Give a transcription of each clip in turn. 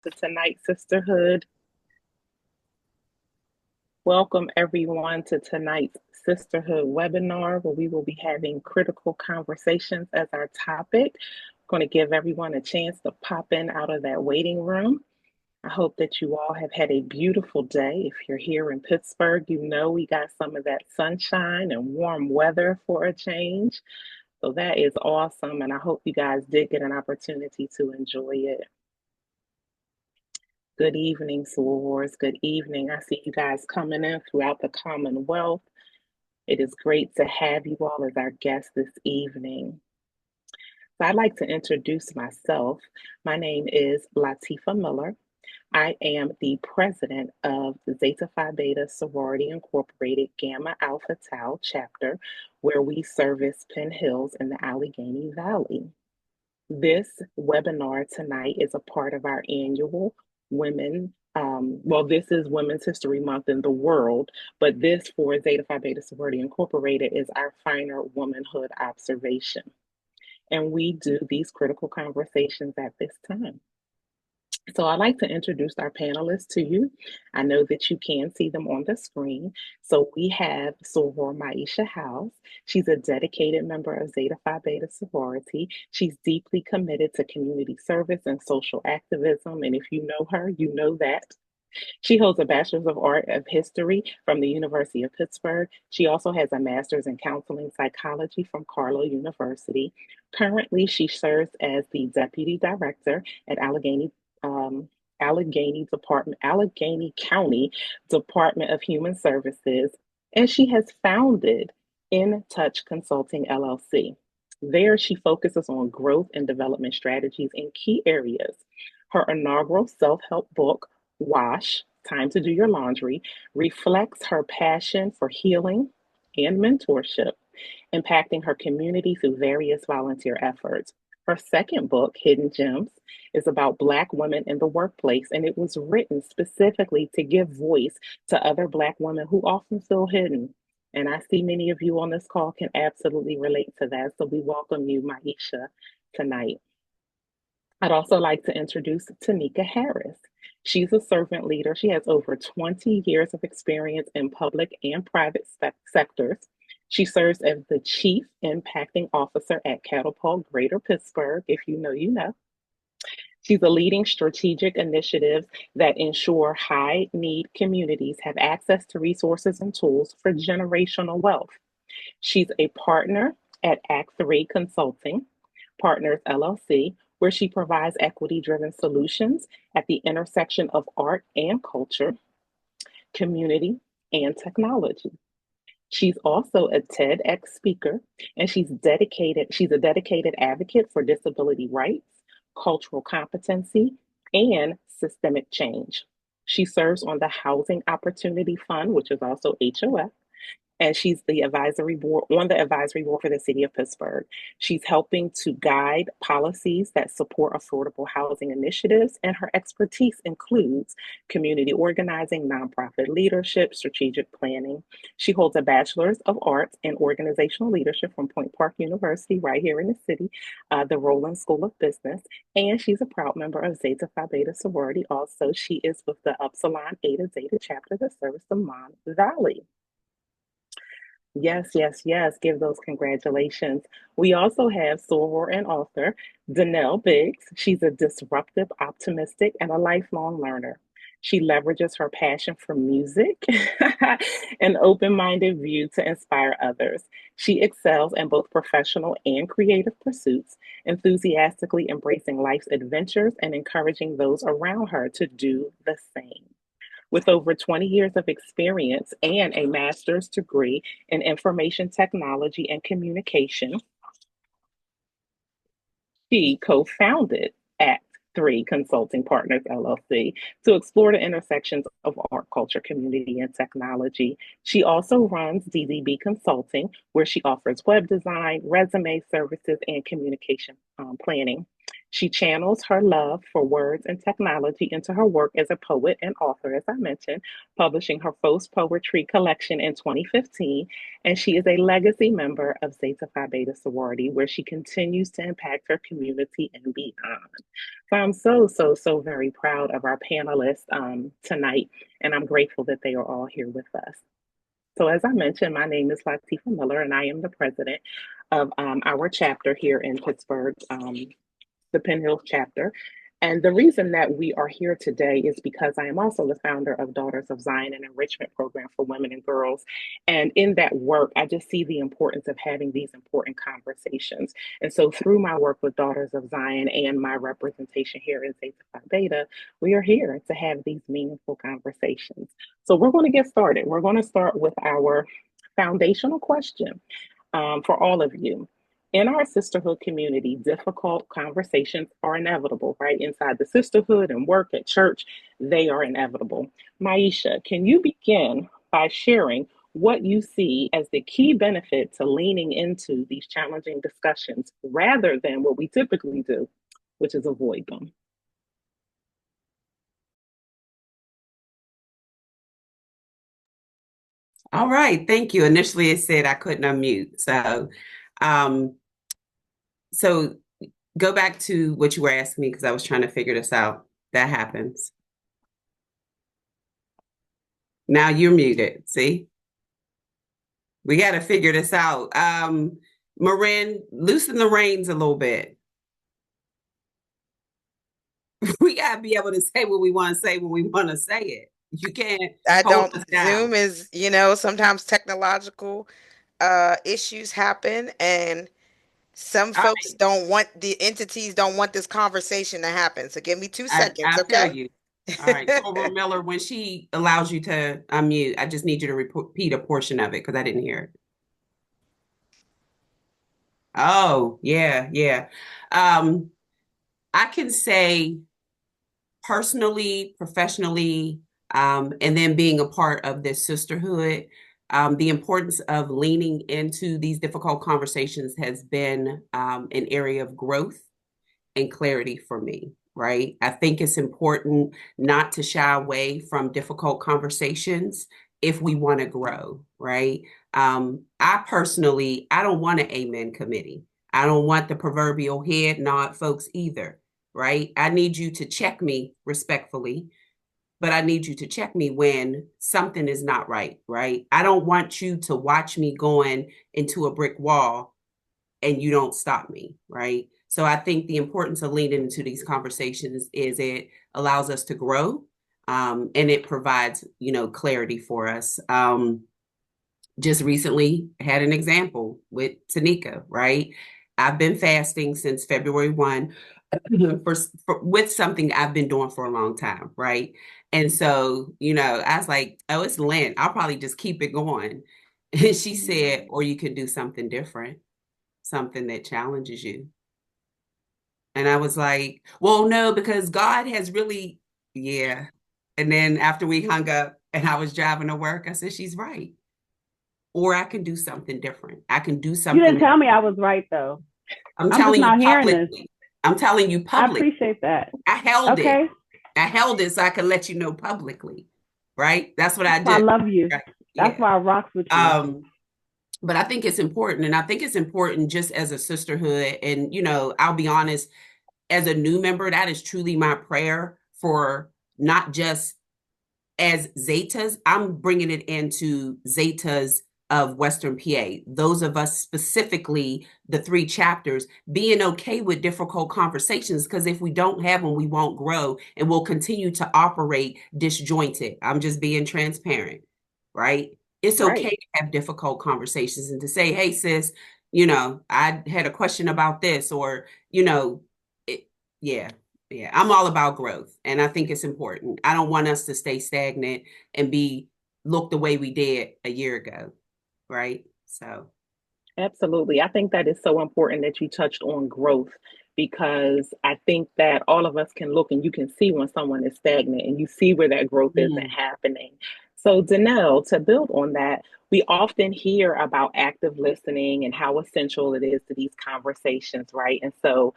to tonight's Sisterhood. Welcome everyone to tonight's Sisterhood webinar where we will be having critical conversations as our topic. I'm going to give everyone a chance to pop in out of that waiting room. I hope that you all have had a beautiful day. If you're here in Pittsburgh, you know we got some of that sunshine and warm weather for a change. So that is awesome, and I hope you guys did get an opportunity to enjoy it. Good evening, sorors. Good evening. I see you guys coming in throughout the Commonwealth. It is great to have you all as our guests this evening. So I'd like to introduce myself. My name is Latifa Miller. I am the president of the Zeta Phi Beta Sorority Incorporated Gamma Alpha Tau chapter, where we service Penn Hills in the Allegheny Valley. This webinar tonight is a part of our annual this is Women's History Month in the world, but this for Zeta Phi Beta Sorority Incorporated is our finer womanhood observation. And we do these critical conversations at this time. So I'd like to introduce our panelists to you. I know that you can see them on the screen. So we have soror Maisha Howze. She's a dedicated member of Zeta Phi Beta sorority. She's deeply committed to community service and social activism. And if you know her, you know that. She holds a Bachelor's of Art of History from the University of Pittsburgh. She also has a Master's in Counseling Psychology from Carlow University. Currently, she serves as the Deputy Director at Allegheny County Department of Human Services, and she has founded In Touch Consulting LLC. There, she focuses on growth and development strategies in key areas. Her inaugural self-help book, Wash, Time to Do Your Laundry, reflects her passion for healing and mentorship, impacting her community through various volunteer efforts. Her second book, Hidden Gems, is about Black women in the workplace, and it was written specifically to give voice to other Black women who often feel hidden. And I see many of you on this call can absolutely relate to that. So we welcome you, Maisha, tonight. I'd also like to introduce Tanika Harris. She's a servant leader. She has over 20 years of experience in public and private sectors. She serves as the Chief Impacting Officer at Catapult Greater Pittsburgh. If you know, you know. She's leading strategic initiatives that ensure high need communities have access to resources and tools for generational wealth. She's a partner at Act 3 Consulting Partners LLC, where she provides equity driven solutions at the intersection of art and culture, community, and technology. She's also a TEDx speaker, and she's a dedicated advocate for disability rights, cultural competency, and systemic change. She serves on the Housing Opportunity Fund, which is also HOF, and she's the advisory board on the advisory board for the city of Pittsburgh. She's helping to guide policies that support affordable housing initiatives, and her expertise includes community organizing, nonprofit leadership, strategic planning. She holds a bachelor's of arts in organizational leadership from Point Park University, right here in the city, the Roland School of Business, and she's a proud member of Zeta Phi Beta sorority. Also, she is with the Upsilon Eta Zeta chapter that serves the Mon Valley. Yes, yes, yes. Give those congratulations. We also have soror and author Denele Biggs. She's a disruptive, optimistic, and a lifelong learner. She leverages her passion for music and open-minded view to inspire others. She excels in both professional and creative pursuits, enthusiastically embracing life's adventures and encouraging those around her to do the same. With over 20 years of experience and a master's degree in information technology and communication, she co founded Act 3 Consulting Partners LLC to explore the intersections of art, culture, community, and technology. She also runs DZB Consulting, where she offers web design, resume services, and communication planning. She channels her love for words and technology into her work as a poet and author, as I mentioned, publishing her first poetry collection in 2015. And she is a legacy member of Zeta Phi Beta sorority, where she continues to impact her community and beyond. So I'm so very proud of our panelists tonight, and I'm grateful that they are all here with us. So, as I mentioned, my name is Latifa Miller, and I am the president of our chapter here in Pittsburgh, the Penn Hills chapter. And the reason that we are here today is because I am also the founder of Daughters of Zion, an enrichment program for women and girls. And in that work, I just see the importance of having these important conversations. And so, through my work with Daughters of Zion and my representation here in Zeta Phi Beta, we are here to have these meaningful conversations. So, we're going to get started. We're going to start with our foundational question for all of you. In our sisterhood community, difficult conversations are inevitable, right? Inside the sisterhood and work at church, they are inevitable. Maisha, can you begin by sharing what you see as the key benefit to leaning into these challenging discussions rather than what we typically do, which is avoid them? All right, thank you. Initially, it said I couldn't unmute. Um, so go back to what you were asking me because I was trying to figure this out. That happens. Now you're muted. See, we got to figure this out. Marin, loosen the reins a little bit. We got to be able to say what we want to say when we want to say it. You can't I hold don't us Zoom down. is, sometimes technological issues happen and some All folks right, don't want the entities don't want this conversation to happen. So give me 2 seconds, I feel okay? you. All right, Torval Miller, when she allows you to unmute, I just need you to repeat a portion of it because I didn't hear it. Oh, yeah, yeah. Um, I can say personally, professionally, and then being a part of this sisterhood, the importance of leaning into these difficult conversations has been an area of growth and clarity for me, right? I think it's important not to shy away from difficult conversations if we want to grow, right? I personally, I don't want an amen committee. I don't want the proverbial head nod folks either, right? I need you to check me respectfully, but I need you to check me when something is not right, right? I don't want you to watch me going into a brick wall and you don't stop me, right? So I think the importance of leaning into these conversations is it allows us to grow, and it provides, clarity for us. Just recently had an example with Tanika, right? I've been fasting since February 1 with something I've been doing for a long time, right? And so, I was like, oh, it's Lent. I'll probably just keep it going. And she said, or you could do something different, something that challenges you. And I was like, well, no, because God has really, yeah. And then after we hung up and I was driving to work, I said, she's right. Or I can do something different. I can do You didn't something. tell me I was right though. I'm I'm just telling you not hearing this. publicly. I'm telling you I public. appreciate that. I held it. Okay. I held it so I could let you know publicly. Right? That's what That's I why I do. love you. Right? That's Yeah. why I rocks with you. Um, but I think it's important. And I think it's important just as a sisterhood. And, I'll be honest, as a new member, that is truly my prayer for not just as Zetas, I'm bringing it into Zetas of Western PA. Those of us specifically, the three chapters, being okay with difficult conversations, because if we don't have them, we won't grow and we'll continue to operate disjointed. I'm just being transparent, right? It's okay Right. to have difficult conversations and to say, hey, sis, I had a question about this, or, it, yeah, yeah, I'm all about growth, and I think it's important. I don't want us to stay stagnant and be look the way we did a year ago, right? So, Absolutely. I think that is so important that you touched on growth because I think that all of us can look and you can see when someone is stagnant and you see where that growth isn't mm, happening. So, Denele, to build on that, we often hear about active listening and how essential it is to these conversations, right? And so,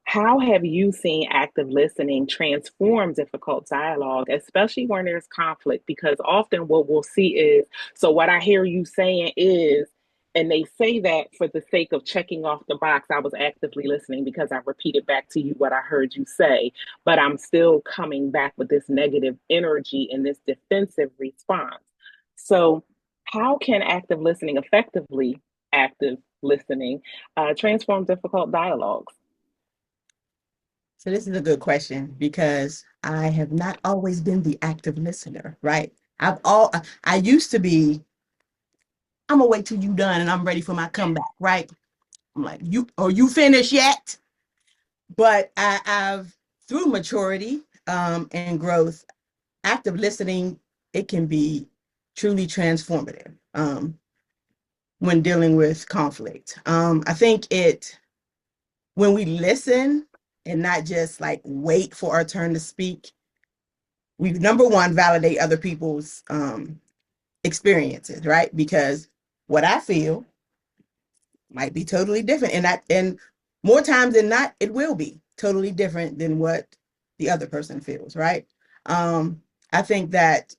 How have you seen active listening transform difficult dialogue, especially when there's conflict? Because often what we'll see is, so what I hear you saying is, and they say that for the sake of checking off the box, I was actively listening because I repeated back to you what I heard you say, but I'm still coming back with this negative energy and this defensive response. So, how can active listening, transform difficult dialogues? So this is a good question because I have not always been the active listener, right? I used to be, I'm gonna wait till you done and I'm ready for my comeback, right? I'm like, you finished yet? But I've through maturity and growth, active listening, it can be truly transformative when dealing with conflict. I think when we listen and not just like wait for our turn to speak, we number one validate other people's experiences, right? Because what I feel might be totally different, and more times than not, it will be totally different than what the other person feels, right? I think that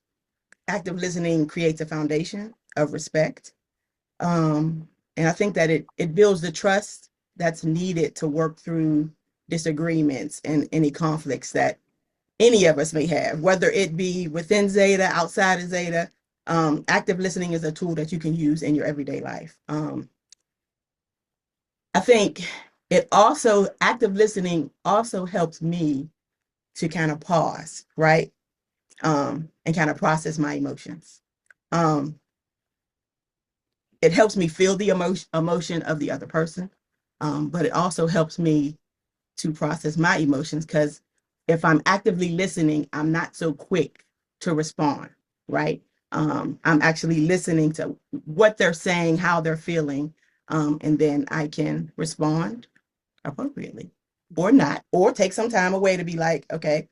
active listening creates a foundation of respect, and I think that it builds the trust that's needed to work through disagreements and any conflicts that any of us may have, whether it be within Zeta, outside of Zeta. Active listening is a tool that you can use in your everyday life. I think active listening also helps me to kind of pause, right? And kind of process my emotions. Um, it helps me feel the emotion of the other person, but it also helps me to process my emotions because if I'm actively listening, I'm not so quick to respond, right? I'm actually listening to what they're saying, how they're feeling, and then I can respond appropriately or not, or take some time away to be like, okay,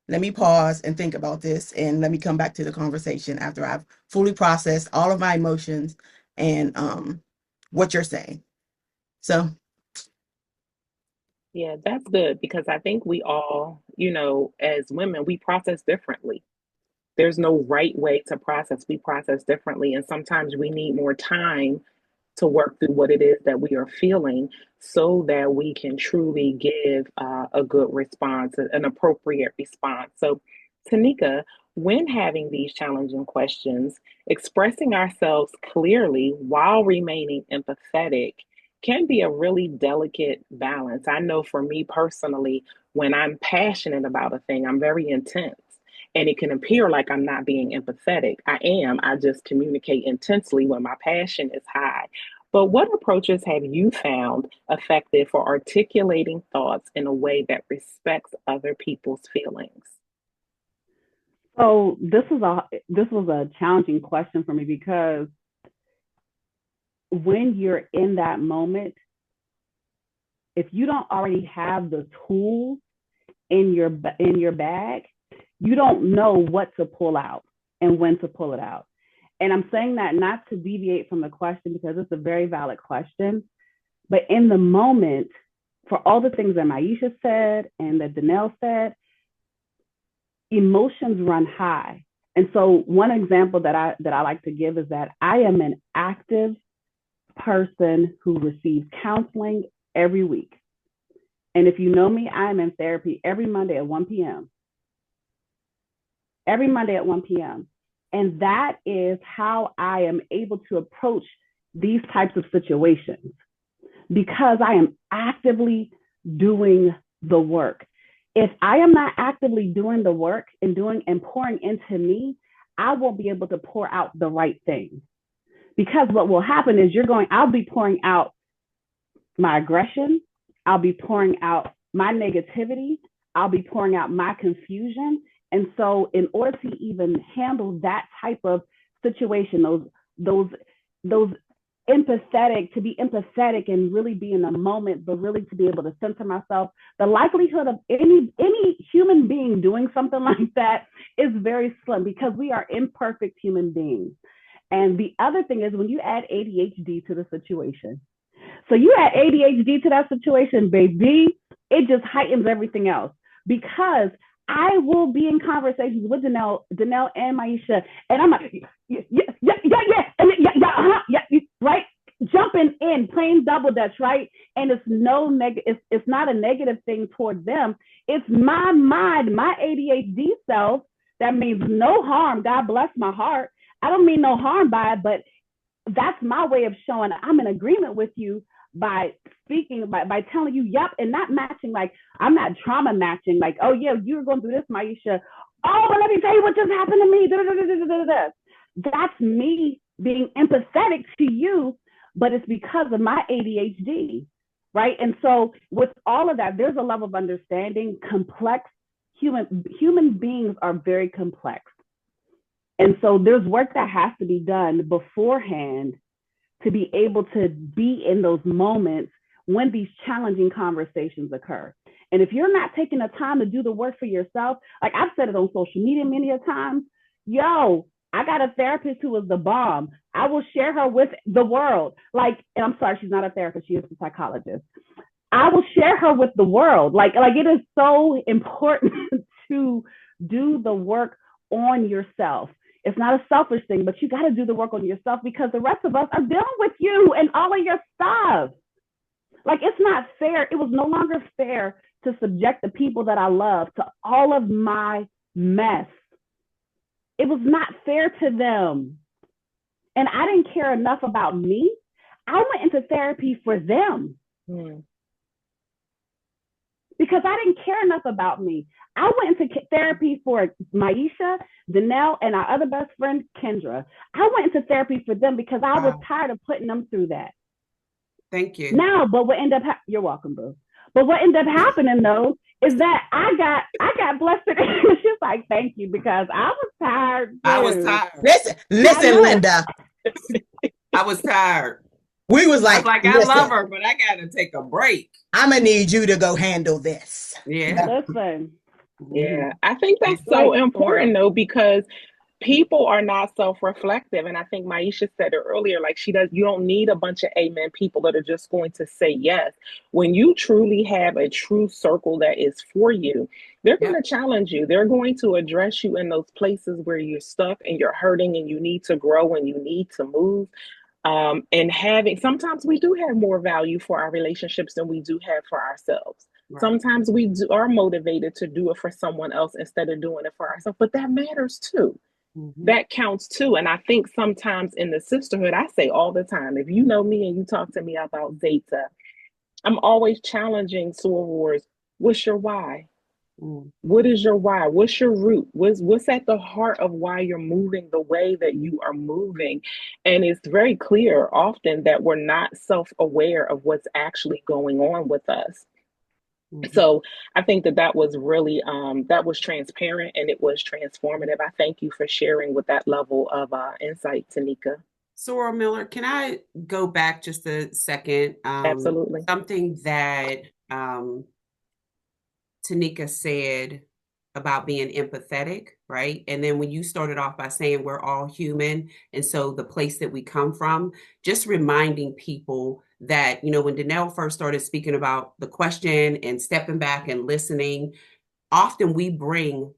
let me pause and think about this and let me come back to the conversation after I've fully processed all of my emotions and what you're saying. So Yeah, that's good because I think we all, as women, we process differently. There's no right way to process. We process differently. And sometimes we need more time to work through what it is that we are feeling so that we can truly give a good response, an appropriate response. So, Tanika, when having these challenging questions, expressing ourselves clearly while remaining empathetic can be a really delicate balance. I know for me personally, when I'm passionate about a thing, I'm very intense. And it can appear like I'm not being empathetic. I am. I just communicate intensely when my passion is high. But what approaches have you found effective for articulating thoughts in a way that respects other people's feelings? So this was a challenging question for me because when you're in that moment, if you don't already have the tools in your bag, you don't know what to pull out and when to pull it out. And I'm saying that not to deviate from the question because it's a very valid question, but in the moment, for all the things that Maisha said and that Denele said, emotions run high. And so one example that I like to give is that I am an active person who receives counseling every week. And if you know me, I'm in therapy every Monday at 1 p.m. Every Monday at 1 p.m. And that is how I am able to approach these types of situations because I am actively doing the work. If I am not actively doing the work and pouring into me, I won't be able to pour out the right thing. Because what will happen is I'll be pouring out my aggression, I'll be pouring out my negativity, I'll be pouring out my confusion. And so in order to even handle that type of situation, those to be empathetic and really be in the moment, but really to be able to center myself, the likelihood of any human being doing something like that is very slim because we are imperfect human beings. And the other thing is when you add ADHD to the situation. So you add ADHD to that situation, baby, it just heightens everything else because I will be in conversations with Denele and Maisha, and I'm like, right? Jumping in, playing double dutch, right? And it's no negative, it's not a negative thing towards them. It's my mind, my ADHD self that means no harm. God bless my heart. I don't mean no harm by it, but that's my way of showing I'm in agreement with you by speaking, by telling you, yep, and not matching, like, I'm not trauma matching, like, oh yeah, you're going through this, Maisha. Oh, but let me tell you what just happened to me. That's me being empathetic to you, but it's because of my ADHD, right? And so with all of that, there's a level of understanding. Complex human beings are very complex. And so there's work that has to be done beforehand to be able to be in those moments when these challenging conversations occur. And if you're not taking the time to do the work for yourself, like I've said it on social media many a times, yo, I got a therapist who is the bomb. I will share her with the world. Like, and I'm sorry, she's not a therapist, she is a psychologist. I will share her with the world. Like it is so important to do the work on yourself. It's not a selfish thing, but you got to do the work on yourself because the rest of us are dealing with you and all of your stuff. Like, it's not fair. It was no longer fair to subject the people that I love to all of my mess. It was not fair to them. And I didn't care enough about me. I went into therapy for them. Because I didn't care enough about me. I went into therapy for Maisha, Denele, and our other best friend, Kendra. I went into therapy for them because I was tired of putting them through that. Thank you. Now, but what ended up, you're welcome, boo. But what ended up happening though, is that I got blessed. She's like, thank you, because I was tired. Too. I was tired. Listen, Linda. I was tired. We was like, I love her, but I gotta take a break. I'm gonna need you to go handle this. Yeah. Listen. Yeah, I think that's so important though, because people are not self-reflective. And I think Maisha said it earlier, like you don't need a bunch of amen people that are just going to say yes. When you truly have a true circle that is for you, they're going to challenge you. They're going to address you in those places where you're stuck and you're hurting and you need to grow and you need to move. And sometimes we do have more value for our relationships than we do have for ourselves. Right. Sometimes we are motivated to do it for someone else instead of doing it for ourselves, but that matters too. Mm-hmm. That counts too. And I think sometimes in the sisterhood, I say all the time, if you know me and you talk to me about Zeta, I'm always challenging sorors. What's your why? What is your why? What's your root? What's at the heart of why you're moving the way that you are moving? And it's very clear often that we're not self-aware of what's actually going on with us. Mm-hmm. So I think that was really, that was transparent and it was transformative. I thank you for sharing with that level of insight, Tanika. Soror Miller, can I go back just a second? Absolutely. Something that Tanika said about being empathetic, right? And then when you started off by saying we're all human, and so the place that we come from, just reminding people that, when Denele first started speaking about the question and stepping back and listening, often we bring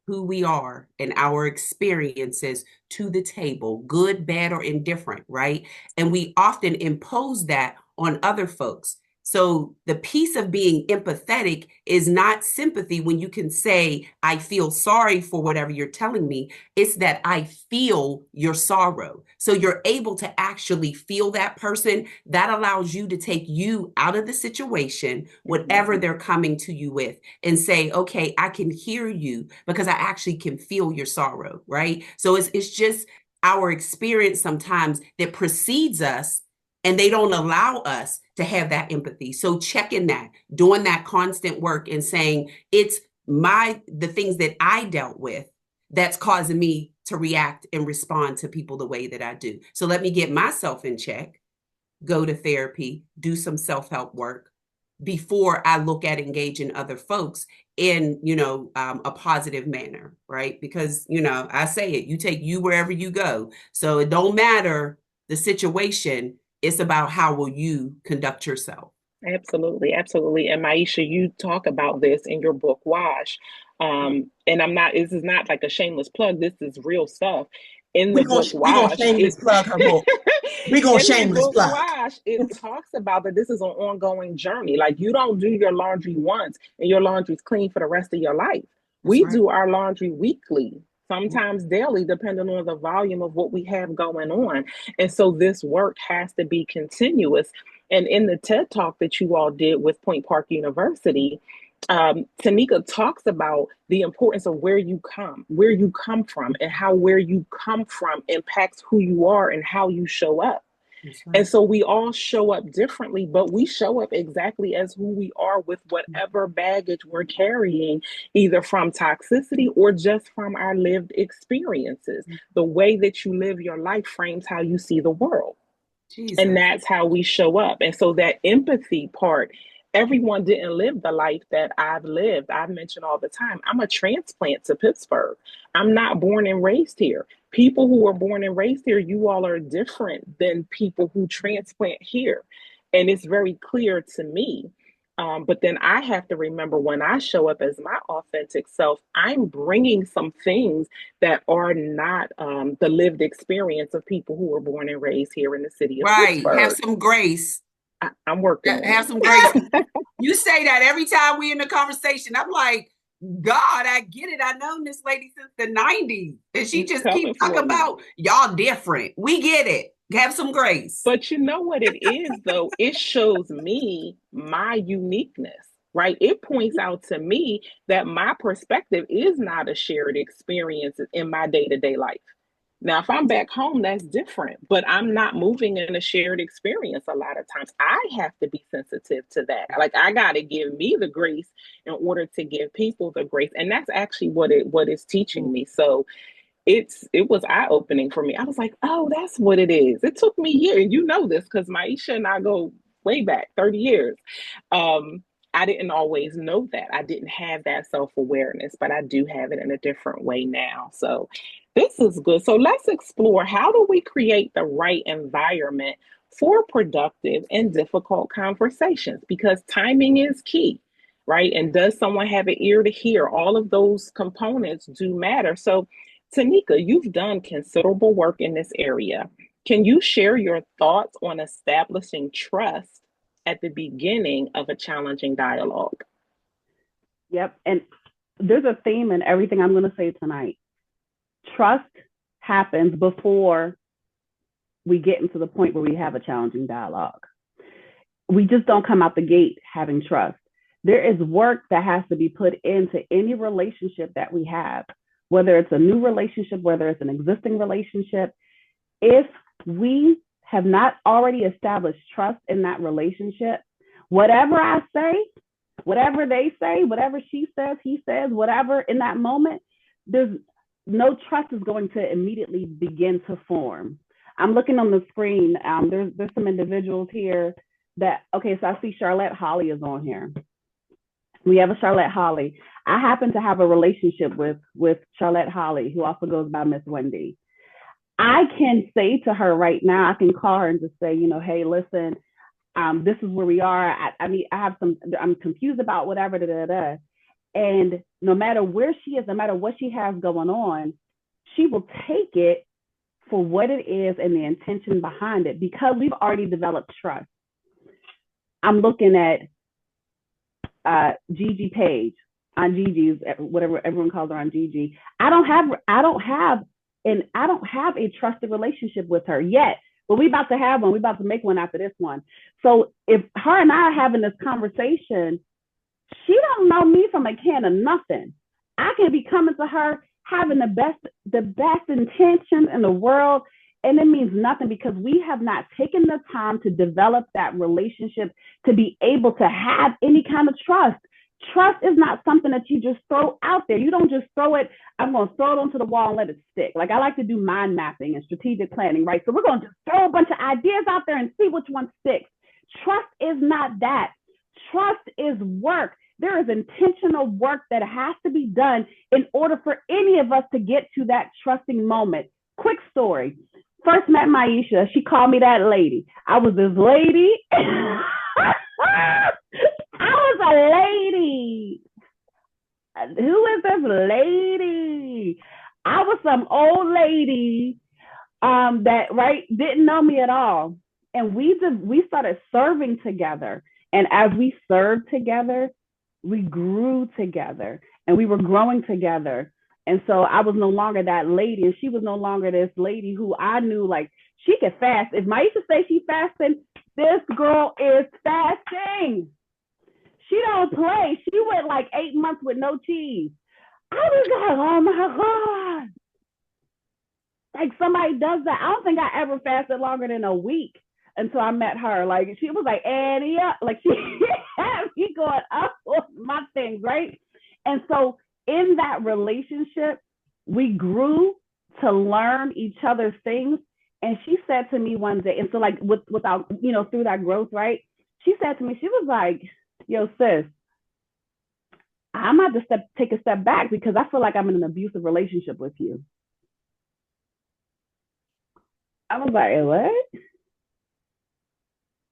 who we are and our experiences to the table, good, bad, or indifferent, right? And we often impose that on other folks. So the piece of being empathetic is not sympathy when you can say, I feel sorry for whatever you're telling me. It's that I feel your sorrow. So you're able to actually feel that person. That allows you to take you out of the situation, whatever they're coming to you with, and say, okay, I can hear you because I actually can feel your sorrow, right? So it's just our experience sometimes that precedes us, and they don't allow us to have that empathy. So checking that, doing that constant work and saying, it's the things that I dealt with that's causing me to react and respond to people the way that I do. So let me get myself in check, go to therapy, do some self-help work before I look at engaging other folks in, a positive manner, right? Because, I say it, you take you wherever you go. So it don't matter the situation. It's about how will you conduct yourself. Absolutely, absolutely. And Maisha, you talk about this in your book, Wash. And this is not like a shameless plug, this is real stuff. In the book, We gonna Wash, shameless plug her book. We gonna in the shameless book, plug. Wash, it talks about that this is an ongoing journey. Like, you don't do your laundry once and your laundry's clean for the rest of your life. That's We right. do our laundry weekly, sometimes daily, depending on the volume of what we have going on. And so this work has to be continuous. And in the TED Talk that you all did with Point Park University, Tanika talks about the importance of where you come from, and how where you come from impacts who you are and how you show up. Right. And so we all show up differently, but we show up exactly as who we are with whatever baggage we're carrying, either from toxicity or just from our lived experiences. The way that you live your life frames how you see the world. Jesus. And that's how we show up. And so that empathy part, everyone didn't live the life that I've lived. I've mentioned all the time, I'm a transplant to Pittsburgh. I'm not born and raised here. People who are born and raised here, you all are different than people who transplant here. And it's very clear to me. But then I have to remember, when I show up as my authentic self, I'm bringing some things that are not the lived experience of people who were born and raised here in the city of Pittsburgh. Have some grace. I'm working on have some grace. You say that every time we in the conversation. I'm like, God, I get it. I've known this lady since the 90s. And she just keeps talking about y'all different. We get it. Have some grace. But you know what it is, though? It shows me my uniqueness, right? It points out to me that my perspective is not a shared experience in my day-to-day life. Now, if I'm back home, that's different, but I'm not moving in a shared experience a lot of times. I have to be sensitive to that. Like, I got to give me the grace in order to give people the grace. And that's actually what it's teaching me. So it was eye-opening for me. I was like, oh, that's what it is. It took me years. And you know this because Maisha and I go way back, 30 years. I didn't always know that. I didn't have that self-awareness, but I do have it in a different way now. So this is good. So let's explore, how do we create the right environment for productive and difficult conversations? Because timing is key, right? And does someone have an ear to hear? All of those components do matter. So Tanika, you've done considerable work in this area. Can you share your thoughts on establishing trust at the beginning of a challenging dialogue? Yep. And there's a theme in everything I'm going to say tonight. Trust happens before we get into the point where we have a challenging dialogue. We just don't come out the gate having trust. There is work that has to be put into any relationship that we have, whether it's a new relationship, whether it's an existing relationship. If we have not already established trust in that relationship, whatever I say, whatever they say, whatever she says, he says, whatever in that moment, there's no trust is going to immediately begin to form. I'm looking on the screen. There's some individuals here that, okay, so I see Charlotte Holly is on here. We have a Charlotte Holly. I happen to have a relationship with Charlotte Holly, who also goes by Miss Wendy. I can say to her right now, I can call her and just say, hey, listen, this is where we are. I'm confused about whatever, And no matter where she is, no matter what she has going on, she will take it for what it is and the intention behind it, because we've already developed trust. I'm looking at Gigi Page on Gigi's, whatever everyone calls her on Gigi. I don't have a trusted relationship with her yet, but we about to have one. We about to make one after this one. So if her and I are having this conversation, she don't know me from a can of nothing. I can be coming to her having the best intentions in the world, and it means nothing because we have not taken the time to develop that relationship to be able to have any kind of trust. Trust is not something that you just throw out there. You don't just throw it, I'm going to throw it onto the wall and let it stick. Like, I like to do mind mapping and strategic planning, right? So we're going to just throw a bunch of ideas out there and see which one sticks. Trust is not that. Trust is work. There is intentional work that has to be done in order for any of us to get to that trusting moment. Quick story. First met Maisha, she called me that lady. I was this lady. I was a lady. Who is this lady? I was some old lady that didn't know me at all. And we started serving together. And as we served together, we grew together and we were growing together. And so I was no longer that lady, and she was no longer this lady who I knew like she could fast. If Maisha say she fasting, this girl is fasting. She don't play. She went like 8 months with no cheese. I was like, oh my God. Like somebody does that. I don't think I ever fasted longer than a week until I met her. Like she was like, Annie up. Like she had me going up with my things, right? And so in that relationship, we grew to learn each other's things. And she said to me one day, and so like without, through that growth, right? She said to me, she was like, yo, sis, I'm about to take a step back because I feel like I'm in an abusive relationship with you. I was like, what?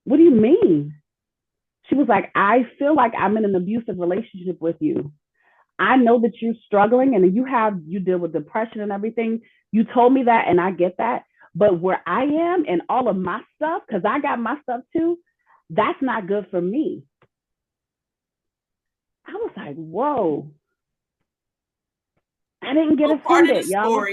What do you mean? She was like, I feel like I'm in an abusive relationship with you. I know that you're struggling and you deal with depression and everything. You told me that and I get that. But where I am and all of my stuff, because I got my stuff too, that's not good for me. I was like, whoa. I didn't get offended, y'all.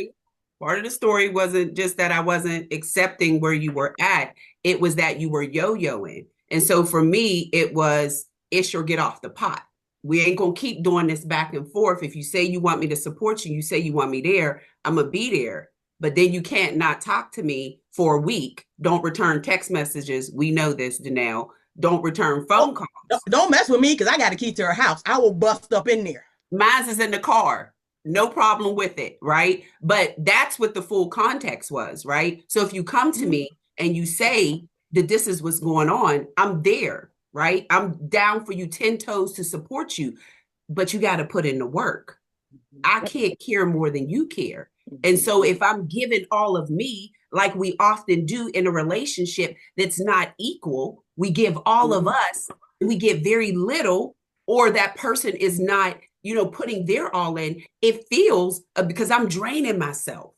Part of the story wasn't just that I wasn't accepting where you were at. It was that you were yo-yoing. And so for me, it was ish or get off the pot. We ain't going to keep doing this back and forth. If you say you want me to support you, you say you want me there, I'm going to be there. But then you can't not talk to me for a week. Don't return text messages. We know this, Denele. Don't return phone calls. Don't mess with me because I got a key to her house. I will bust up in there. Mine's is in the car. No problem with it, right? But that's what the full context was, right? So if you come to me and you say that this is what's going on, I'm there, right? I'm down for you 10 toes to support you, but you got to put in the work. I can't care more than you care. And so if I'm giving all of me, like we often do in a relationship that's not equal, we give all of us, we get very little, or that person is not putting their all in, it feels because I'm draining myself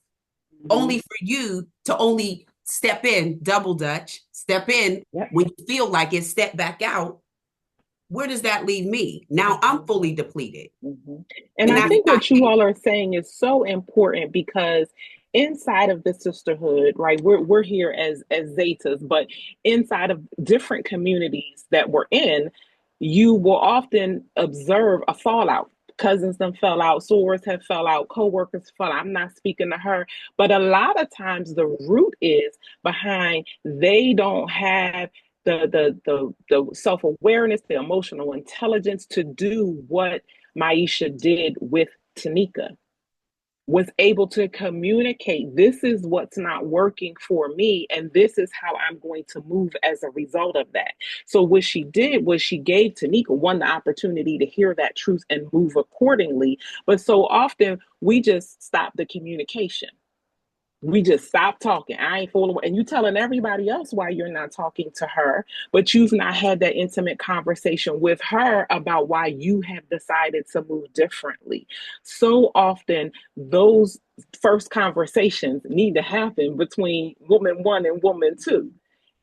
only for you to only step in, double dutch, step in when you feel like it, step back out. Where does that leave me? Now I'm fully depleted. And I think what you all are saying is so important because inside of the sisterhood, right, we're here as Zetas, but inside of different communities that we're in, you will often observe a fallout. Cousins them fell out, swords have fell out, co-workers fell out. I'm not speaking to her, but a lot of times the root is behind they don't have the self-awareness, the emotional intelligence to do what Maisha did with Tanika, was able to communicate, this is what's not working for me, and this is how I'm going to move as a result of that. So what she did was she gave Tanika, one, the opportunity to hear that truth and move accordingly. But so often we just stop the communication. We just stop talking. I ain't fooling. And you telling everybody else why you're not talking to her, but you've not had that intimate conversation with her about why you have decided to move differently. So often those first conversations need to happen between woman one and woman two.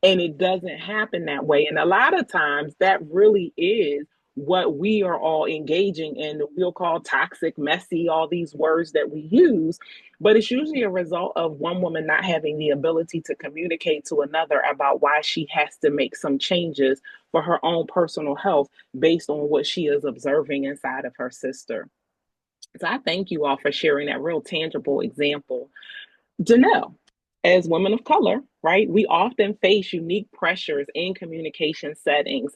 And it doesn't happen that way. And a lot of times that really is what we are all engaging in. We'll call toxic, messy, all these words that we use. But it's usually a result of one woman not having the ability to communicate to another about why she has to make some changes for her own personal health based on what she is observing inside of her sister. So I thank you all for sharing that real tangible example. Denele, as women of color, right, we often face unique pressures in communication settings.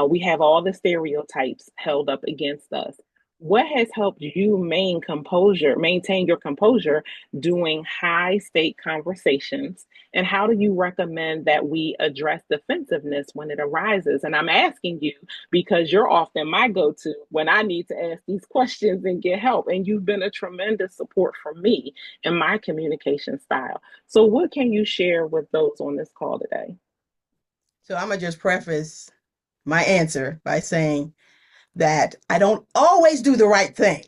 We have all the stereotypes held up against us. What has helped you maintain your composure during high stake conversations? And how do you recommend that we address defensiveness when it arises? And I'm asking you because you're often my go to when I need to ask these questions and get help. And you've been a tremendous support for me in my communication style. So, what can you share with those on this call today? So I'm going to just preface my answer by saying that I don't always do the right thing.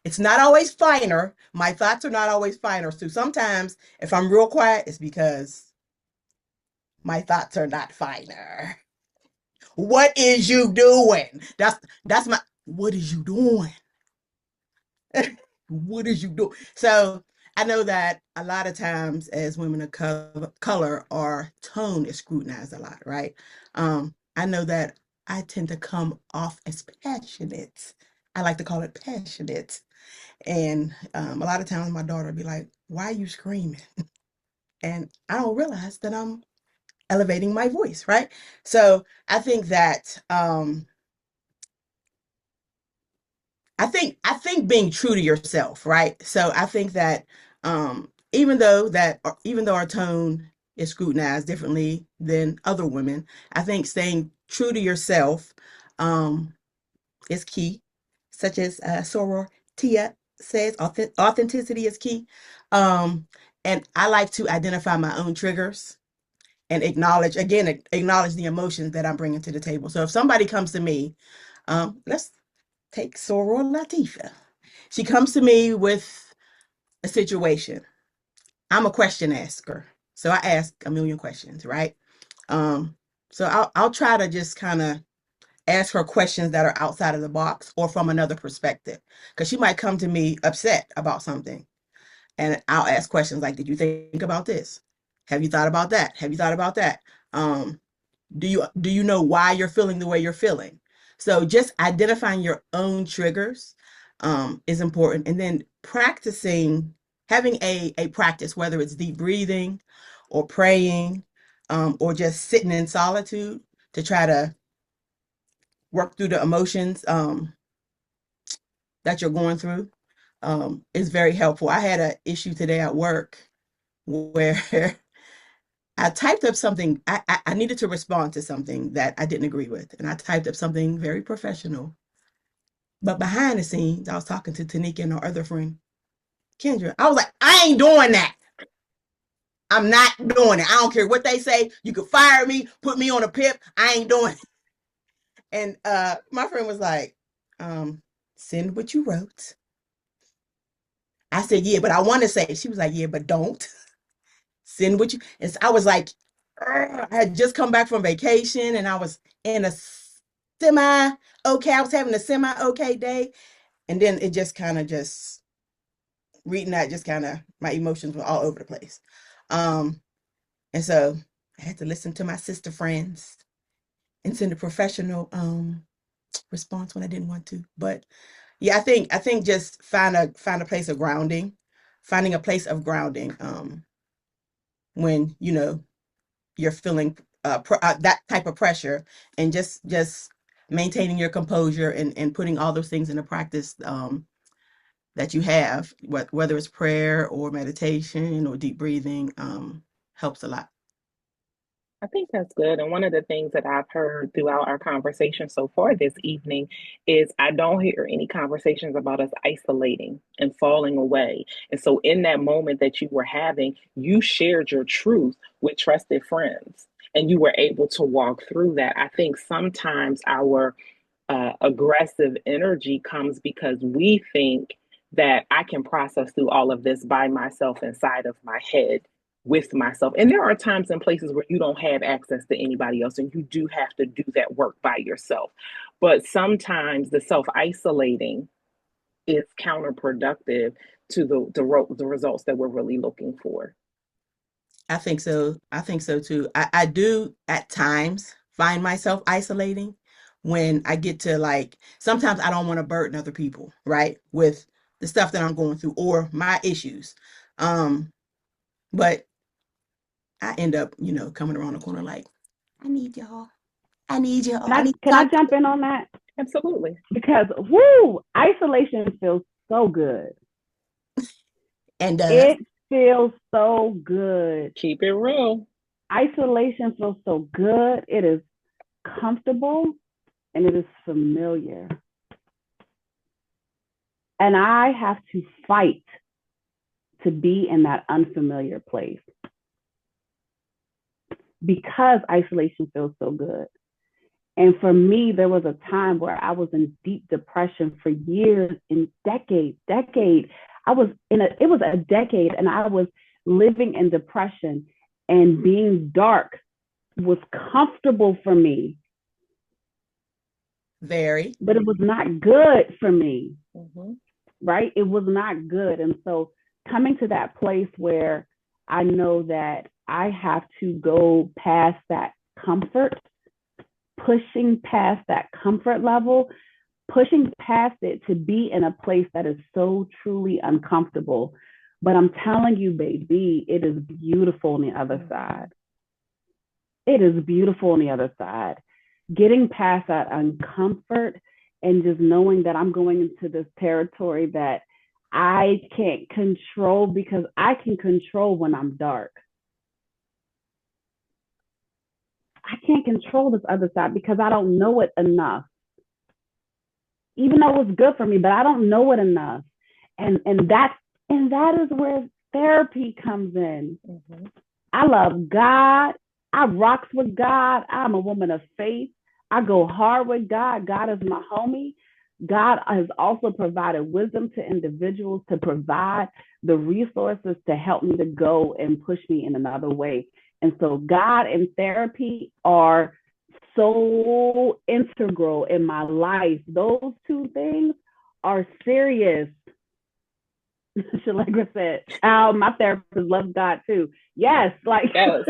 It's not always finer. My thoughts are not always finer. So sometimes if I'm real quiet, it's because my thoughts are not finer. What is you doing? That's my what is you doing? What is you doing? So I know that a lot of times as women of color, our tone is scrutinized a lot, right? I know that I tend to come off as passionate. I like to call it passionate. And a lot of times my daughter would be like, why are you screaming? And I don't realize that I'm elevating my voice, right? So I think that I think being true to yourself, right? So I think that even though our tone is scrutinized differently than other women, I think staying true to yourself um, is key, such as Soror Tia says, authenticity is key. Um, and I like to identify my own triggers and acknowledge the emotions that I'm bringing to the table. So if somebody comes to me, let's take Soror Latifa. She comes to me with a situation. I'm a question asker. So I ask a million questions, right? Um, so I'll try to just kind of ask her questions that are outside of the box or from another perspective. Because she might come to me upset about something. And I'll ask questions like, did you think about this? Have you thought about that? Have you thought about that? Um, do you know why you're feeling the way you're feeling? So just identifying your own triggers is important, and then practicing having a practice, whether it's deep breathing or praying or just sitting in solitude to try to work through the emotions that you're going through is very helpful. I had an issue today at work where I typed up something. I needed to respond to something that I didn't agree with. And I typed up something very professional. But behind the scenes, I was talking to Tanika and our other friend, Kendra. I was like, I ain't doing that. I'm not doing it. I don't care what they say. You could fire me, put me on a pip. I ain't doing it. And my friend was like, send what you wrote. I said, yeah, but I want to say. She was like, yeah, but don't. Send what you. And so I was like, I had just come back from vacation and I was in a semi okay. I was having a semi okay day. And then it just kind of just reading that, just kind of my emotions were all over the place. Um, and so I had to listen to my sister friends and send a professional response when I didn't want to. But yeah, I think just find a place of grounding, finding a place of grounding when you're feeling that type of pressure, and just maintaining your composure and putting all those things into practice that you have, whether it's prayer or meditation or deep breathing, helps a lot. I think that's good. And one of the things that I've heard throughout our conversation so far this evening is I don't hear any conversations about us isolating and falling away. And so, in that moment that you were having, you shared your truth with trusted friends and you were able to walk through that. I think sometimes our aggressive energy comes because we think that I can process through all of this by myself inside of my head with myself. And there are times and places where you don't have access to anybody else and you do have to do that work by yourself. But sometimes the self isolating is counterproductive to the results that we're really looking for. I think so. I think so too. I do at times find myself isolating when I get to, like, sometimes I don't want to burden other people, right? With the stuff that I'm going through or my issues. Um, but I end up, coming around the corner like, I need y'all. I need y'all. Can I I need to can I talk. jump in on that? Absolutely. Because, woo, isolation feels so good. And It feels so good. Keep it real. Isolation feels so good. It is comfortable and it is familiar. And I have to fight to be in that unfamiliar place because isolation feels so good. And for me, there was a time where I was in deep depression for years and decades. It was a decade, and I was living in depression, and being dark was comfortable for me. Very. But it was not good for me. Mm-hmm. Right? It was not good. And so coming to that place where I know that I have to go past that comfort, pushing past that comfort level, pushing past it to be in a place that is so truly uncomfortable. But I'm telling you, baby, it is beautiful on the other side. It is beautiful on the other side. Getting past that uncomfort and just knowing that I'm going into this territory that I can't control, because I can control when I'm dark. I can't control this other side because I don't know it enough. Even though it's good for me, but I don't know it enough. And that is where therapy comes in. Mm-hmm. I love God. I rocks with God. I'm a woman of faith. I go hard with God. God is my homie. God has also provided wisdom to individuals to provide the resources to help me to go and push me in another way. And so God and therapy are so integral in my life. Those two things are serious. Shalegra said, "Oh, my therapist loves God too." Yes, like yes.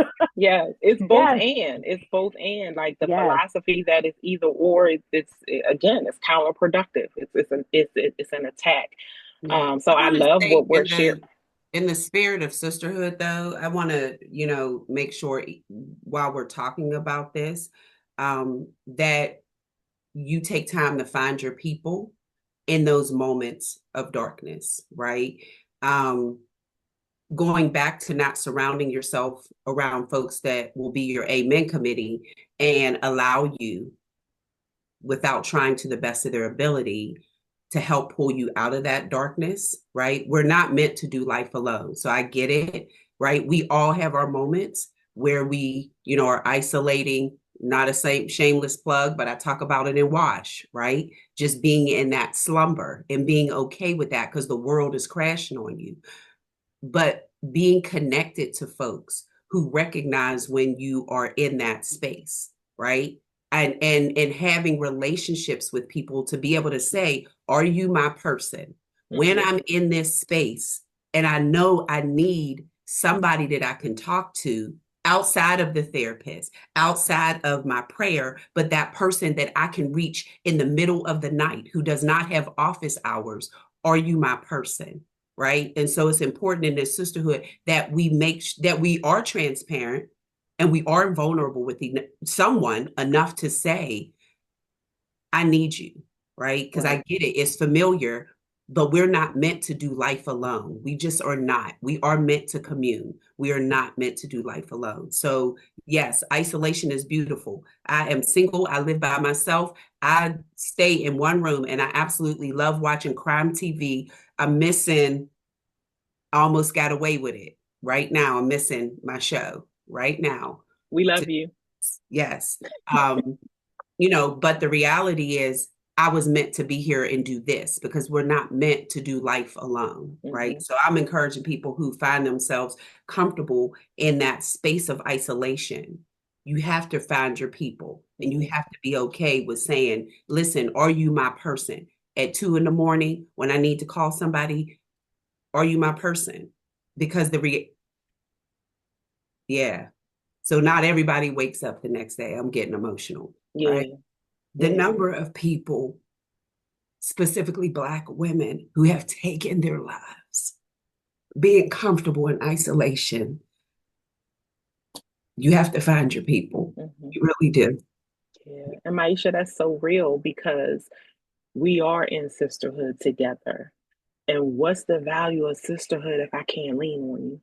It's both and. It's both and. Like the philosophy that it's either or. It's again, it's counterproductive. It's an attack. Yeah. So I love what we're sharing. In the spirit of sisterhood, though, I want to, make sure while we're talking about this, that you take time to find your people in those moments of darkness, right? Going back to not surrounding yourself around folks that will be your amen committee and allow you, without trying to the best of their ability, to help pull you out of that darkness, right? We're not meant to do life alone. So I get it, right? We all have our moments where we, are isolating. Not a shameless plug, but I talk about it in Wash, right? Just being in that slumber and being okay with that because the world is crashing on you. But being connected to folks who recognize when you are in that space, right? And having relationships with people to be able to say, are you my person? When I'm in this space and I know I need somebody that I can talk to outside of the therapist, outside of my prayer, but that person that I can reach in the middle of the night who does not have office hours, are you my person? Right? And so it's important in this sisterhood that we that we are transparent and we are vulnerable with someone enough to say, I need you, right? Because I get it. It's familiar, but we're not meant to do life alone. We just are not. We are meant to commune. We are not meant to do life alone. So yes, isolation is beautiful. I am single. I live by myself. I stay in one room and I absolutely love watching crime TV. I'm missing, I almost got away with it. Right now, I'm missing my show. Right now. We love you. Yes. But the reality is I was meant to be here and do this because we're not meant to do life alone, right? So I'm encouraging people who find themselves comfortable in that space of isolation. You have to find your people and you have to be okay with saying, listen, are you my person? At 2 a.m. when I need to call somebody, are you my person? Because yeah. So not everybody wakes up the next day. I'm getting emotional, right? The number of people, specifically Black women, who have taken their lives being comfortable in isolation. You have to find your people. You really do. Yeah. And Maisha, that's so real because we are in sisterhood together. And what's the value of sisterhood if I can't lean on you?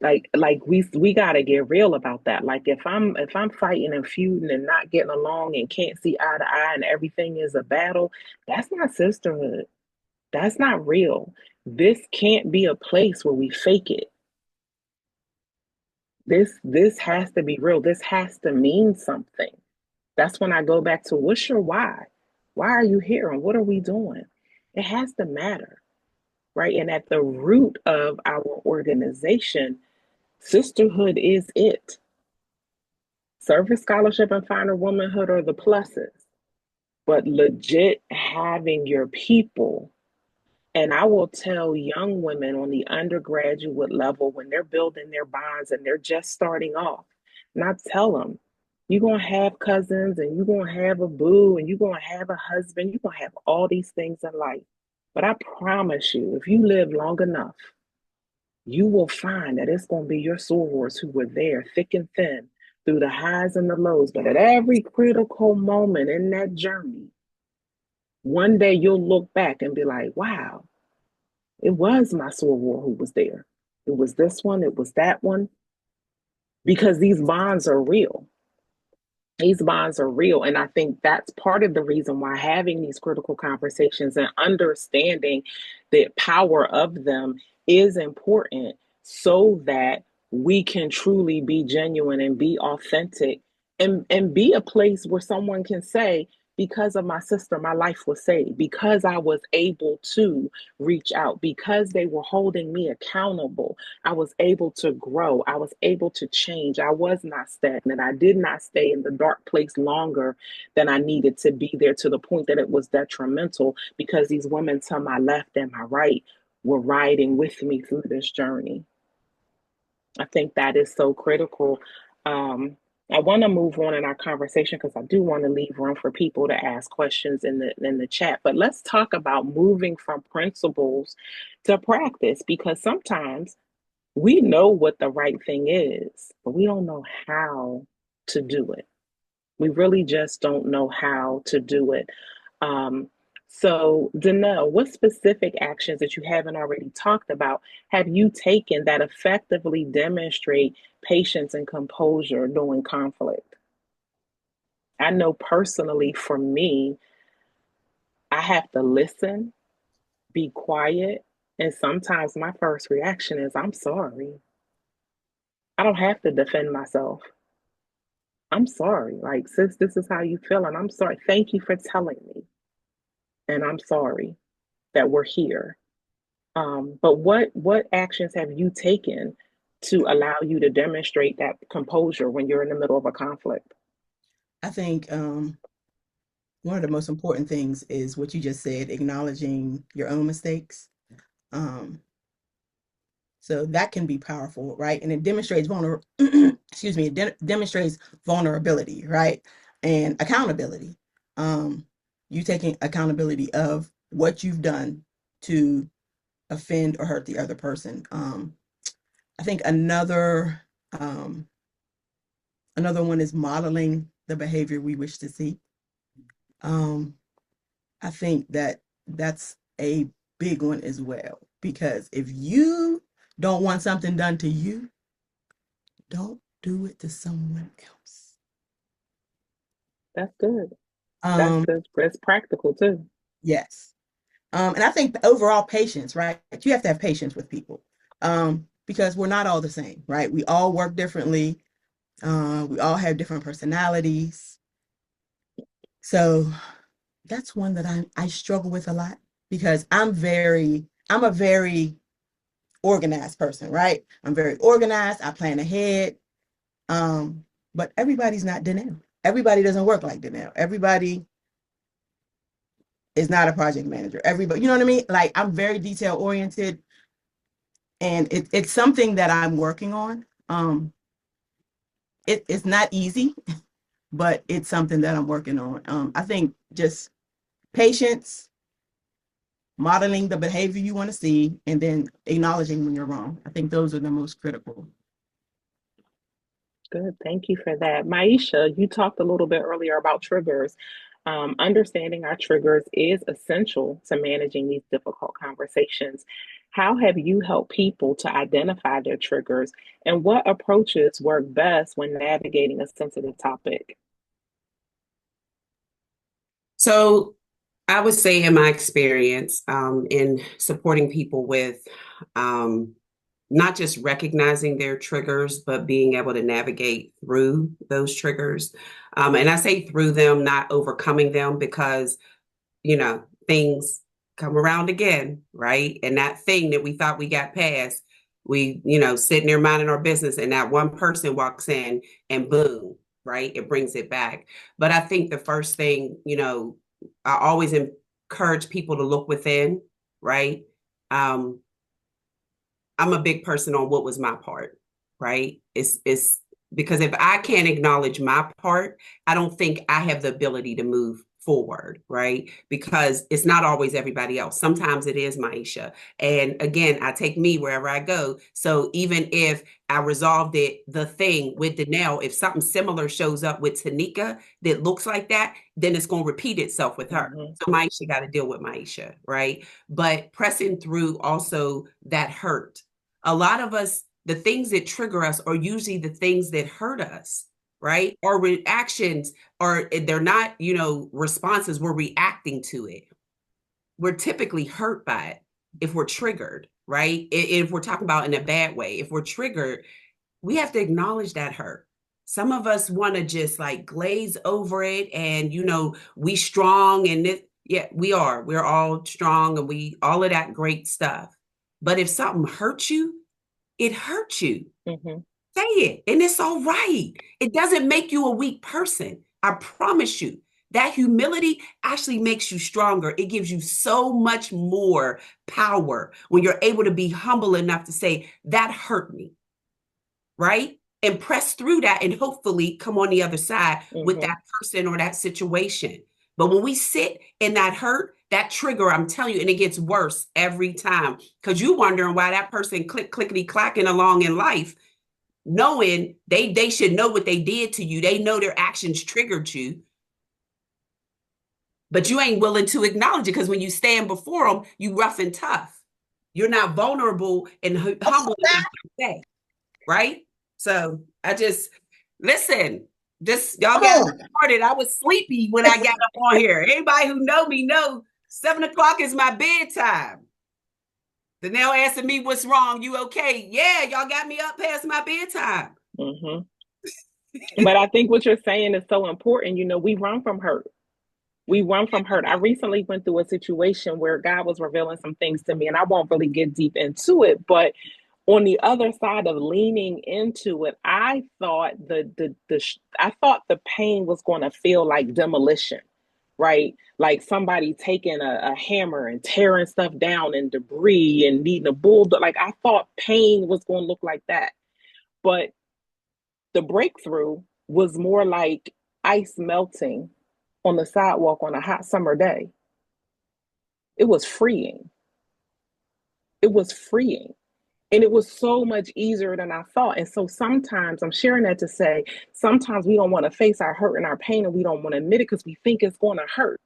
Like we gotta get real about that. Like if I'm fighting and feuding and not getting along and can't see eye to eye and everything is a battle, that's not sisterhood. That's not real. This can't be a place where we fake it. This has to be real. This has to mean something. That's when I go back to what's your why? Why are you here and what are we doing? It has to matter, right? And at the root of our organization, sisterhood is it. Service scholarship and finer womanhood are the pluses, but legit having your people. And I will tell young women on the undergraduate level when they're building their bonds and they're just starting off, not tell them, you're going to have cousins and you're going to have a boo and you're going to have a husband. You're going to have all these things in life. But I promise you, if you live long enough, you will find that it's going to be your sorors who were there thick and thin through the highs and the lows. But at every critical moment in that journey, one day you'll look back and be like, wow, it was my soror who was there. It was this one, it was that one, because these bonds are real. These bonds are real. And I think that's part of the reason why having these critical conversations and understanding the power of them is important so that we can truly be genuine and be authentic and be a place where someone can say, because of my sister, my life was saved, because I was able to reach out, because they were holding me accountable. I was able to grow. I was able to change. I was not stagnant. I did not stay in the dark place longer than I needed to be there to the point that it was detrimental because these women to my left and my right were riding with me through this journey. I think that is so critical. I want to move on in our conversation because I do want to leave room for people to ask questions in the chat. But let's talk about moving from principles to practice because sometimes we know what the right thing is, but we don't know how to do it. We really just don't know how to do it. Um, so, Denele, what specific actions that you haven't already talked about have you taken that effectively demonstrate patience and composure during conflict? I know personally for me, I have to listen, be quiet, and sometimes my first reaction is, I'm sorry. I don't have to defend myself. I'm sorry. Like, sis, this is how you feel, and I'm sorry. Thank you for telling me. And I'm sorry that we're here. But what actions have you taken to allow you to demonstrate that composure when you're in the middle of a conflict? I think one of the most important things is what you just said, acknowledging your own mistakes. Um, so that can be powerful, right? And it demonstrates excuse me, demonstrates vulnerability, right? And accountability. You taking accountability of what you've done to offend or hurt the other person. I think um, another one is modeling the behavior we wish to see. Um, I think that that's a big one as well, because if you don't want something done to you, don't do it to someone else. That's good. That's Um, good. That's practical too. yes. And I think overall patience, right? You have to have patience with people because we're not all the same, right? We all work differently. We all have different personalities. So that's one that I struggle with a lot because I'm a very organized person, right? I'm very organized. I plan ahead. Um, but everybody's not Denele. Everybody doesn't work like Denele. Everybody is not a project manager. Everybody, you know what I mean? Like I'm very detail oriented, and it's something that I'm working on. It's not easy, but it's something that I'm working on. I think just patience, modeling the behavior you want to see, and then acknowledging when you're wrong. I think those are the most critical. Good. Thank you for that. Maisha, you talked a little bit earlier about triggers. Understanding our triggers is essential to managing these difficult conversations. How have you helped people to identify their triggers, and what approaches work best when navigating a sensitive topic? So I would say in my experience in supporting people with not just recognizing their triggers, but being able to navigate through those triggers. And I say through them, not overcoming them, because, things come around again, right? And that thing that we thought we got past, we, sitting there minding our business, and that one person walks in and boom, right? It brings it back. But I think the first thing, I always encourage people to look within, right? Um, I'm a big person on what was my part, right? It's because if I can't acknowledge my part, I don't think I have the ability to move forward, right? Because it's not always everybody else. Sometimes it is Maisha. And again, I take me wherever I go. So even if I resolved the thing with Denele, if something similar shows up with Tanika that looks like that, then it's going to repeat itself with her. Mm-hmm. So Maisha got to deal with Maisha, right? But pressing through also that hurt. A lot of us, the things that trigger us are usually the things that hurt us, right? Or reactions, or they're not, responses, we're reacting to it. We're typically hurt by it if we're triggered, right? If we're talking about in a bad way, if we're triggered, we have to acknowledge that hurt. Some of us want to just like glaze over it and, we strong and this, yeah, we are. We're all strong and we, all of that great stuff. But if something hurts you, it hurts you. Mm-hmm. Say it, and it's all right. It doesn't make you a weak person. I promise you. That humility actually makes you stronger. It gives you so much more power when you're able to be humble enough to say, that hurt me, right? And press through that and hopefully come on the other side with Mm-hmm. that person or that situation. But when we sit in that hurt, that trigger, I'm telling you, and it gets worse every time because you're wondering why that person clickety clacking along in life, knowing they should know what they did to you. They know their actions triggered you, but you ain't willing to acknowledge it because when you stand before them, you rough and tough. You're not vulnerable and humble enough to say, right? So I just listen. Just y'all got me started. I was sleepy when I got up on here. Anybody who know me know 7 o'clock is my bedtime. Denele asking me what's wrong. You okay? Yeah, y'all got me up past my bedtime. Mm-hmm. But I think what you're saying is so important. We run from hurt. We run from hurt. I recently went through a situation where God was revealing some things to me, and I won't really get deep into it, but on the other side of leaning into it, I thought I thought the pain was going to feel like demolition, right? Like somebody taking a hammer and tearing stuff down and debris and needing a bulldog. Like I thought pain was going to look like that, but the breakthrough was more like ice melting on the sidewalk on a hot summer day. It was freeing. It was freeing. And it was so much easier than I thought. And so sometimes I'm sharing that to say, sometimes we don't want to face our hurt and our pain and we don't want to admit it because we think it's going to hurt.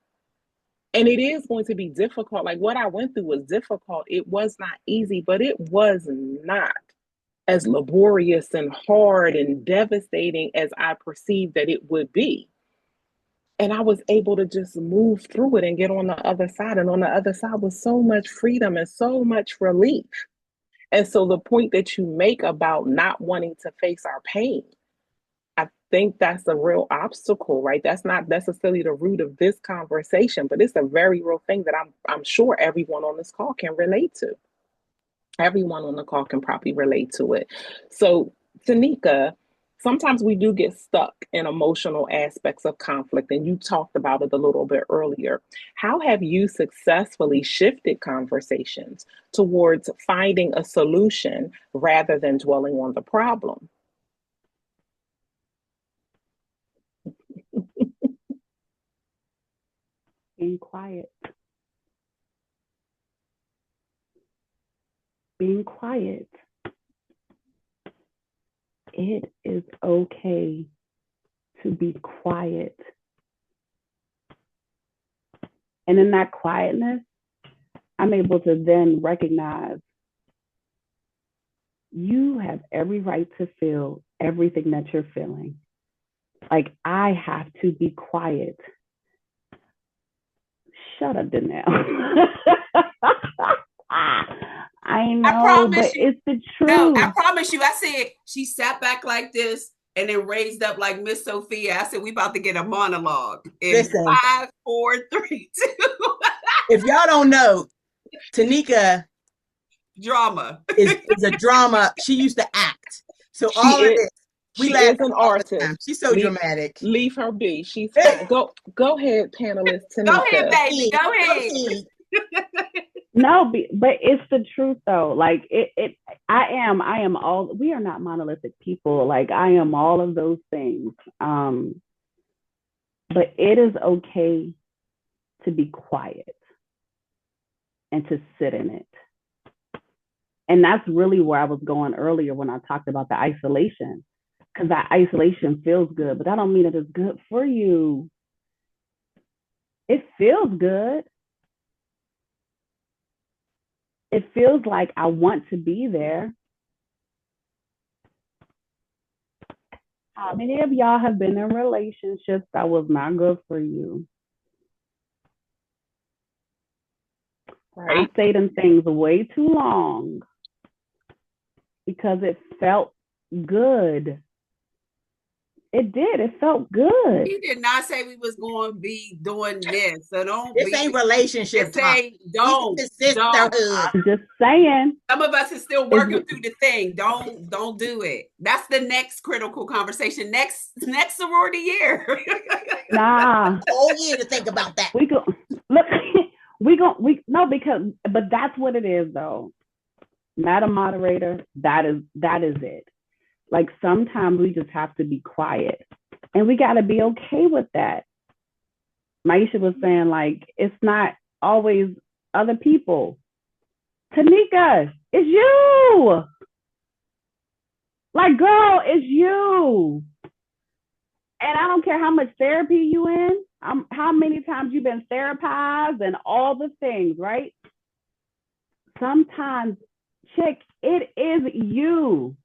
And it is going to be difficult. Like what I went through was difficult. It was not easy, but it was not as laborious and hard and devastating as I perceived that it would be. And I was able to just move through it and get on the other side. And on the other side was so much freedom and so much relief. And so the point that you make about not wanting to face our pain, I think that's a real obstacle, right? That's not necessarily the root of this conversation, but it's a very real thing that I'm sure everyone on this call can relate to. Everyone on the call can probably relate to it. So, Tanika, sometimes we do get stuck in emotional aspects of conflict, and you talked about it a little bit earlier. How have you successfully shifted conversations towards finding a solution rather than dwelling on the problem? Being quiet. Being quiet it is okay to be quiet. And in that quietness, I'm able to then recognize you have every right to feel everything that you're feeling. Like, I have to be quiet. Shut up, Denele. I know, but it's the truth. No, I promise you. I said she sat back like this and then raised up like Miss Sophia. I said we about to get a monologue in Listen, 5, 4, 3, 2. If y'all don't know, Tanika drama is a drama. She used to act. So She all of is, this, we she laugh is an all the time. artist. She's so dramatic. Leave her be. She's fine. Go ahead, panelist Go ahead, Tanika. baby. Go ahead. No, but it's the truth though. Like I am all, we are not monolithic people. Like, I am all of those things. But it is okay to be quiet and to sit in it. And that's really where I was going earlier when I talked about the isolation, because that isolation feels good, but that don't mean it is good for you. It feels good. It feels like I want to be there. How many of y'all have been in relationships that was not good for you? Right. I stayed in things way too long because it felt good. It did. It felt good. He did not say we was going to be doing this. So don't. This ain't relationship talk. Say don't. Sisterhood. I'm just saying. Some of us is still working through the thing. Don't do it. That's the next critical conversation. Next sorority year. Nah. Whole year to think about that. We go look. But that's what it is though. Madam Moderator, that is it. Like, sometimes we just have to be quiet, and we got to be okay with that. Maisha was saying, like, it's not always other people. Tanika, it's you. Like, girl, it's you. And I don't care how much therapy you in, how many times you've been therapized and all the things, right? Sometimes, chick, it is you.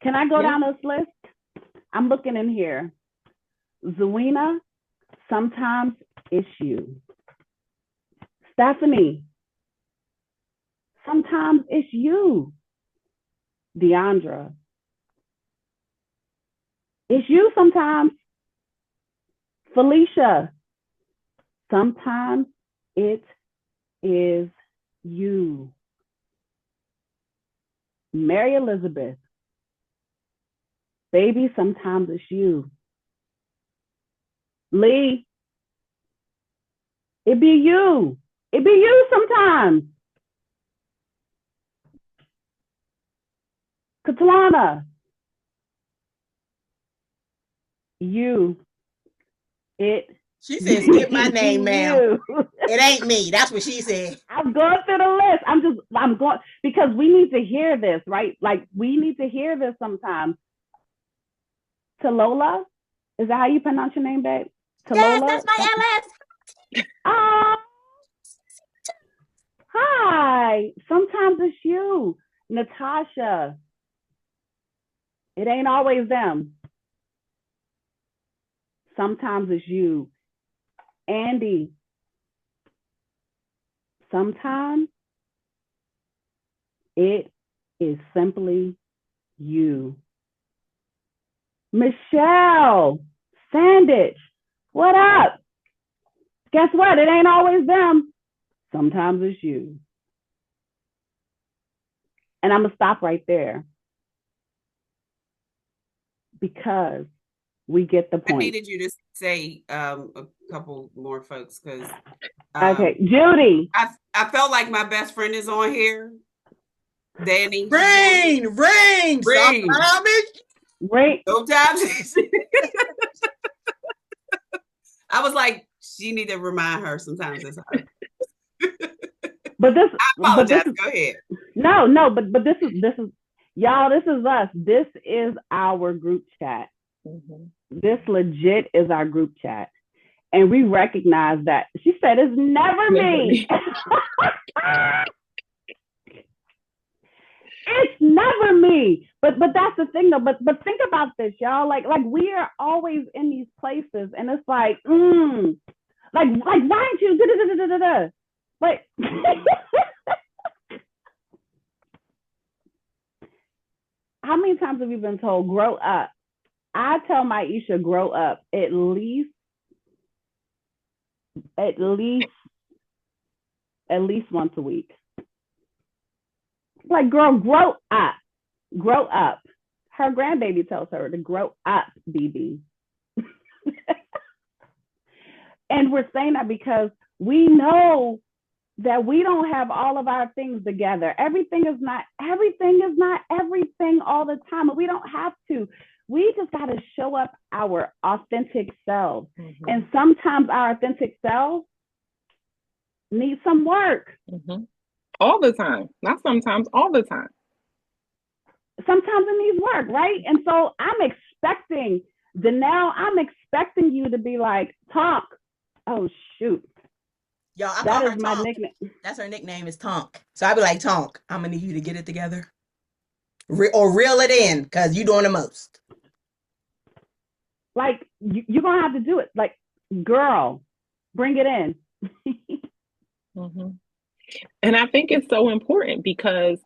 Can I go down this list? I'm looking in here. Zawina, sometimes it's you. Stephanie, sometimes it's you. Deandra, it's you sometimes. Felicia, sometimes it is you. Mary Elizabeth, baby, sometimes it's you. Lee, it be you. It be you sometimes. Katlana, you. She said, skip my name, ma'am. It ain't me. That's what she said. I'm going through the list. I'm going, because we need to hear this, right? Like, we need to hear this sometimes. Talola, is that how you pronounce your name, babe? Talola? Yes, that's my LS. Hi. Sometimes it's you. Natasha. It ain't always them. Sometimes it's you. Andy. Sometimes it is simply you. Michelle Sandich, what up? Guess what? It ain't always them. Sometimes it's you. And I'm going to stop right there, because we get the point. I needed you to say a couple more folks, because okay, Judy. I felt like my best friend is on here. Danny. Rain. Sometimes. I was like, she need to remind her sometimes it's her. But this, I apologize. Go ahead. No, but this is Y'all, this is us. This is our group chat. This legit is our group chat. And we recognize that. She said, it's never me. It's never me. But that's the thing though. But think about this, y'all. Like we are always in these places, and it's like, like why aren't you da-da-da-da-da-da? Like how many times have you been told, grow up? I tell Maisha, grow up at least once a week. Like, girl, grow up. Grow up. Her grandbaby tells her to grow up, BB. And we're saying that because we know that we don't have all of our things together. Everything is not everything all the time. And we don't have to. We just got to show up our authentic selves. And sometimes our authentic selves need some work. All the time. Not sometimes, all the time. Sometimes it needs work, right? And so I'm expecting, Denele, I'm expecting you to be like, talk. Oh, shoot. Y'all, I that call is her my Tonk. nickname. That's her nickname is Tonk. So I'll be like, Tonk, I'm going to need you to get it together. Or reel it in, because you're doing the most. Like, you're going to have to do it. Like, girl, bring it in. And I think it's so important because,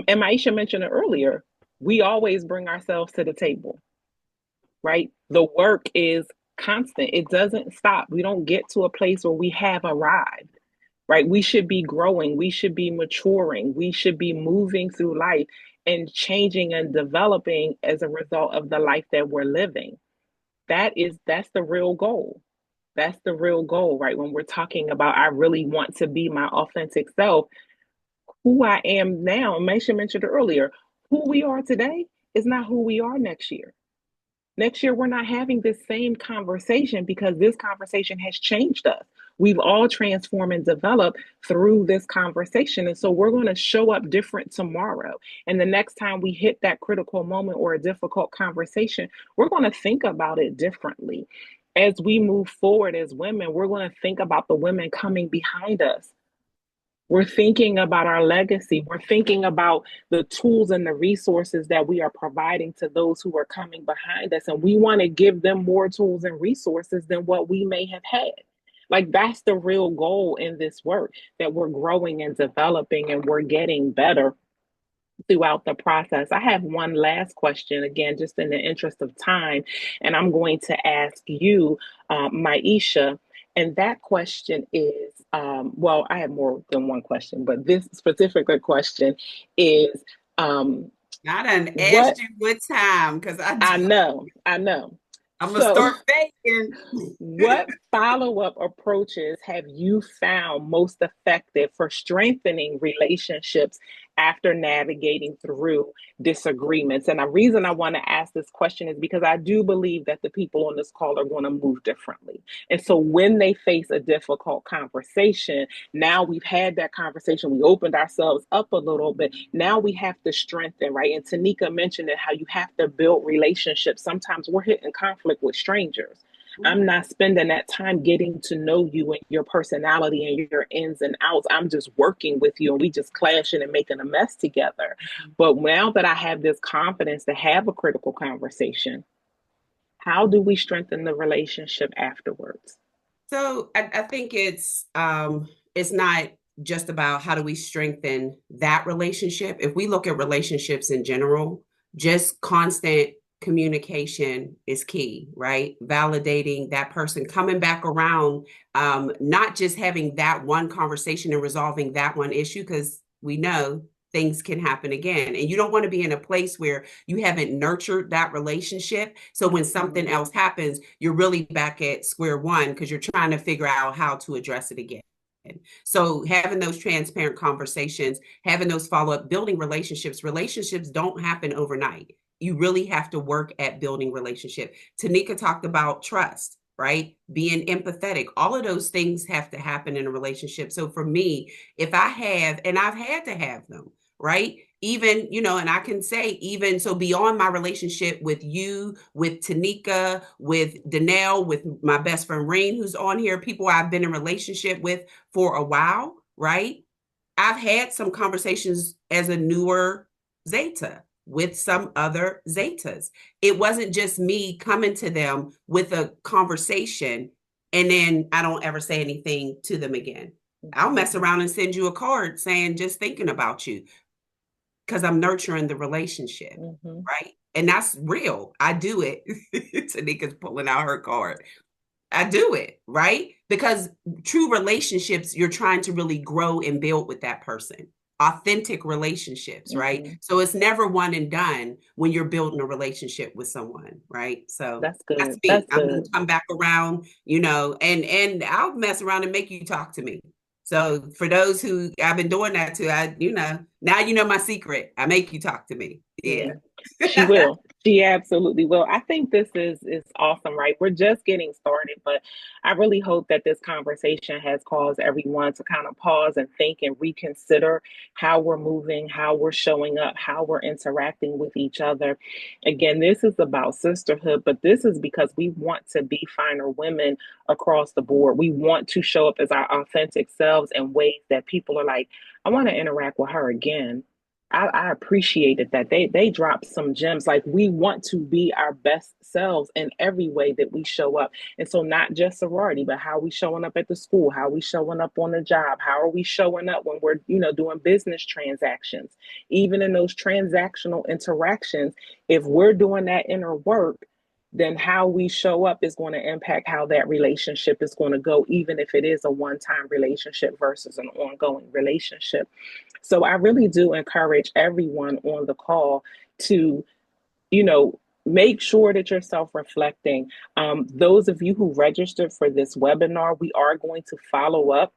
and Maisha mentioned it earlier, we always bring ourselves to the table, right? The work is constant. It doesn't stop. We don't get to a place where we have arrived, right? We should be growing. We should be maturing. We should be moving through life and changing and developing as a result of the life that we're living. That's the real goal. That's the real goal, right? When we're talking about, I really want to be my authentic self, who I am now. Maisha mentioned earlier, who we are today is not who we are next year. Next year, we're not having this same conversation because this conversation has changed us. We've all transformed and developed through this conversation. And so we're going to show up different tomorrow. And the next time we hit that critical moment or a difficult conversation, we're going to think about it differently. As we move forward as women, we're going to think about the women coming behind us. We're thinking about our legacy. We're thinking about the tools and the resources that we are providing to those who are coming behind us. And we want to give them more tools and resources than what we may have had. Like, that's the real goal in this work, that we're growing and developing and we're getting better throughout the process. I have one last question, again, just in the interest of time, and I'm going to ask you, Maisha, and that question is, well, I have more than one question, but this specific question is, I done asked you what time, because I know. I'm going to start thinking. What follow-up approaches have you found most effective for strengthening relationships after navigating through disagreements? And the reason I want to ask this question is because I do believe that the people on this call are going to move differently. And so when they face a difficult conversation, now we've had that conversation, we opened ourselves up a little bit. Now we have to strengthen, right? And Tanika mentioned it, how you have to build relationships. Sometimes we're hitting conflict with strangers. I'm not spending that time getting to know you and your personality and your ins and outs. I'm just working with you and we just clashing and making a mess together. But now that I have this confidence to have a critical conversation, how do we strengthen the relationship afterwards? So I think it's not just about how do we strengthen that relationship. If we look at relationships in general, just constant communication is key, right? Validating that person, coming back around, not just having that one conversation and resolving that one issue, because we know things can happen again. And you don't want to be in a place where you haven't nurtured that relationship. So when something else happens, you're really back at square one because you're trying to figure out how to address it again. So having those transparent conversations, having those follow-up, building relationships don't happen overnight. You really have to work at building relationship. Tanika talked about trust, right? Being empathetic. All of those things have to happen in a relationship. So for me, if I have, and I've had to have them, right? Even, you know, and I can say even so beyond my relationship with you, with Tanika, with Denele, with my best friend Rain, who's on here, people I've been in relationship with for a while, right? I've had some conversations as a newer Zeta with some other Zetas. It wasn't just me coming to them with a conversation and then I don't ever say anything to them again. I'll mess around and send you a card saying, just thinking about you, because I'm nurturing the relationship, right? And that's real. I do it. Tanika's pulling out her card. I do it, right? Because true relationships, you're trying to really grow and build with that person. Authentic relationships, right? So it's never one and done when you're building a relationship with someone, right? So That's good. that's me. That's I'm good. gonna come back around, you know, and I'll mess around and make you talk to me. So for those who I've been doing that to, I, you know, now you know my secret. I make you talk to me. Yeah. She will. She absolutely will. I think this is awesome, right? We're just getting started, but I really hope that this conversation has caused everyone to kind of pause and think and reconsider how we're moving, how we're showing up, how we're interacting with each other. Again, this is about sisterhood, but this is because we want to be finer women across the board. We want to show up as our authentic selves in ways that people are like, I want to interact with her again. I appreciated that they dropped some gems. Like, we want to be our best selves in every way that we show up. And so not just sorority, but how we showing up at the school, how we showing up on the job, how are we showing up when we're, you know, doing business transactions, even in those transactional interactions. If we're doing that inner work, then how we show up is going to impact how that relationship is going to go, even if it is a one-time relationship versus an ongoing relationship. So I really do encourage everyone on the call to, you know, make sure that you're self-reflecting. Those of you who registered for this webinar, we are going to follow up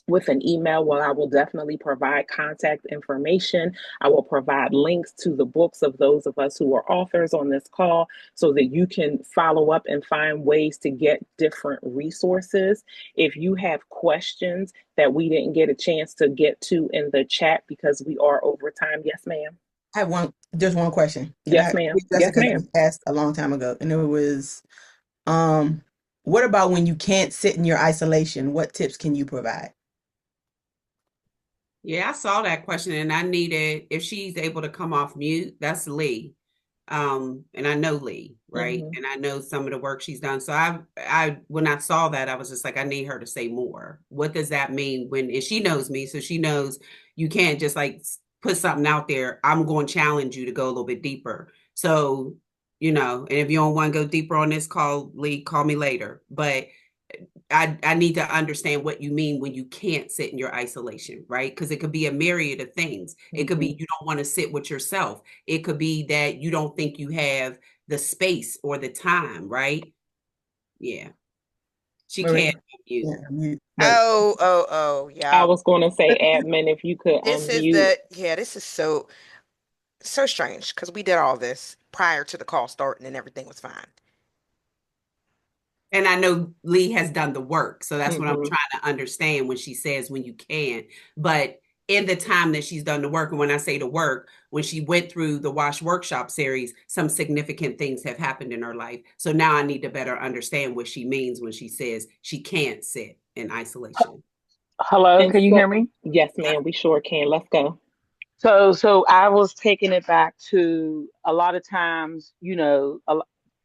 with an email. Well, I will definitely provide contact information. I will provide links to the books of those of us who are authors on this call so that you can follow up and find ways to get different resources. If you have questions that we didn't get a chance to get to in the chat because we are over time, yes, ma'am. I have just one question. Yes, ma'am. Yes, Jessica, that ma'am. was asked a long time ago, and it was, what about when you can't sit in your isolation? What tips can you provide? Yeah, I saw that question and I needed, if she's able to come off mute, that's Lee. And I know Lee, right? And I know some of the work she's done. So when I saw that, I was just like, I need her to say more. What does that mean and she knows me, so she knows you can't just like put something out there. I'm going to challenge you to go a little bit deeper. So, you know, and if you don't want to go deeper on this call, Lee, call me later. But I need to understand what you mean when you can't sit in your isolation, right? Because it could be a myriad of things. It could be you don't want to sit with yourself. It could be that you don't think you have the space or the time, right? Yeah. She Maria? can't unmute. Yeah, I Yeah. was going to say, admin, if you could This is unmute. this is so strange because we did all this prior to the call starting and everything was fine. And I know Lee has done the work. So that's what I'm trying to understand when she says when you can. But in the time that she's done the work, and when I say the work, when she went through the Wash Workshop series, some significant things have happened in her life. So now I need to better understand what she means when she says she can't sit in isolation. Hello, And can you so, hear me? yes, ma'am, we sure can. Let's go. So I was taking it back to a lot of times,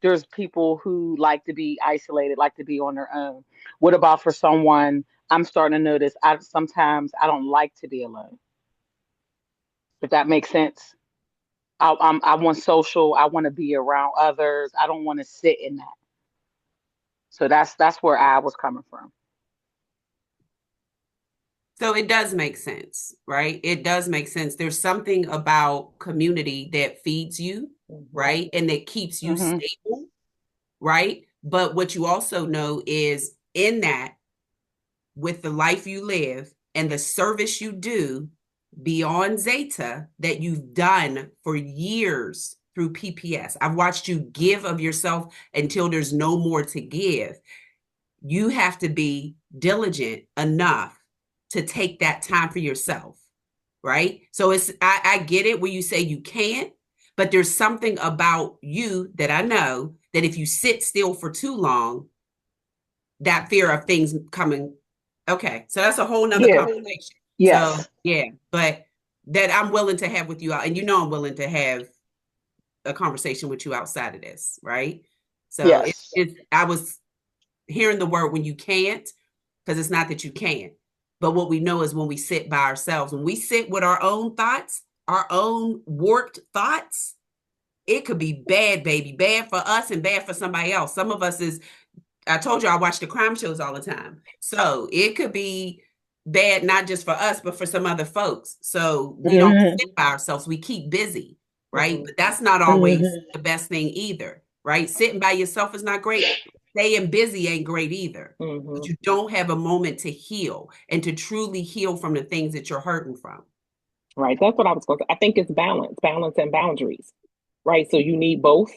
there's people who like to be isolated, like to be on their own. What about for someone? I'm starting to notice sometimes I don't like to be alone. If that makes sense. I want social. I want to be around others. I don't want to sit in that. So that's where I was coming from. So it does make sense, right? It does make sense. There's something about community that feeds you, right? And that keeps you stable, right? But what you also know is in that, with the life you live and the service you do beyond Zeta that you've done for years through PPS. I've watched you give of yourself until there's no more to give. You have to be diligent enough to take that time for yourself, right? So I get it where you say you can't, but there's something about you that I know that if you sit still for too long, that fear of things coming. Okay, so that's a whole nother Yeah. conversation. So Yes. yeah, but that I'm willing to have with you out, and I'm willing to have a conversation with you outside of this, right? So Yes. I was hearing the word when you can't, because it's not that you can't, but what we know is when we sit by ourselves, when we sit with our own thoughts, our own warped thoughts, it could be bad, baby, bad for us and bad for somebody else. Some of us is, I told you I watch the crime shows all the time. So it could be bad, not just for us, but for some other folks. So we don't Mm-hmm. sit by ourselves. We keep busy, right? Mm-hmm. But that's not always Mm-hmm. the best thing either, right? Sitting by yourself is not great. Staying busy ain't great either. Mm-hmm. But you don't have a moment to heal and to truly heal from the things that you're hurting from. Right. That's what I was going to say. I think it's balance and boundaries, right? So you need both.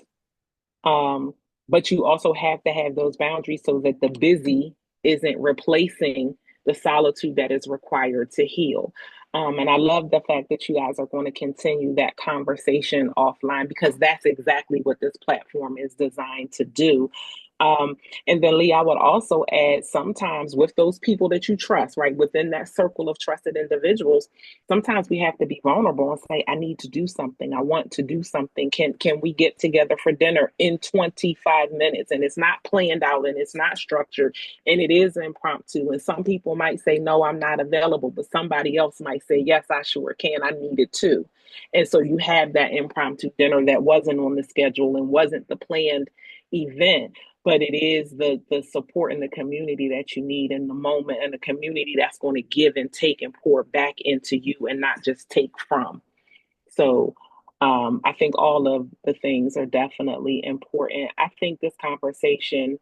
Um, but you also have to have those boundaries so that the busy isn't replacing the solitude that is required to heal. And I love the fact that you guys are going to continue that conversation offline because that's exactly what this platform is designed to do. Um, and then, Lee, I would also add sometimes with those people that you trust, right, within that circle of trusted individuals, sometimes we have to be vulnerable and say, I need to do something. I want to do something. Can we get together for dinner in 25 minutes? And it's not planned out and it's not structured and it is impromptu. And some people might say, no, I'm not available, but somebody else might say, yes, I sure can. I need it too. And so you have that impromptu dinner that wasn't on the schedule and wasn't the planned event, but it is the support and the community that you need in the moment, and the community that's going to give and take and pour back into you and not just take from. So I think all of the things are definitely important. I think this conversation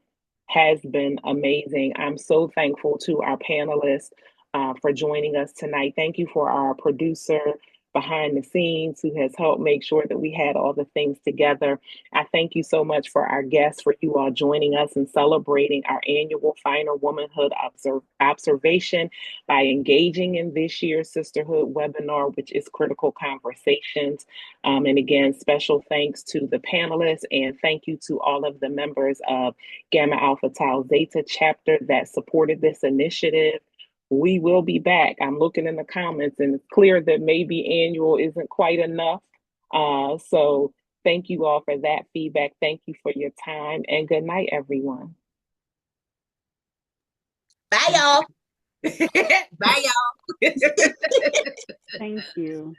has been amazing. I'm so thankful to our panelists for joining us tonight. Thank you for our producer behind the scenes who has helped make sure that we had all the things together. I thank you so much for our guests, for you all joining us and celebrating our annual Finer Womanhood Observation by engaging in this year's Sisterhood webinar, which is Critical Conversations. And again, special thanks to the panelists and thank you to all of the members of Gamma Alpha Tau Zeta chapter that supported this initiative. We will be back. I'm looking in the comments and it's clear that maybe annual isn't quite enough. So thank you all for that feedback. Thank you for your time and good night, everyone. Bye, y'all. Bye, y'all. Thank you.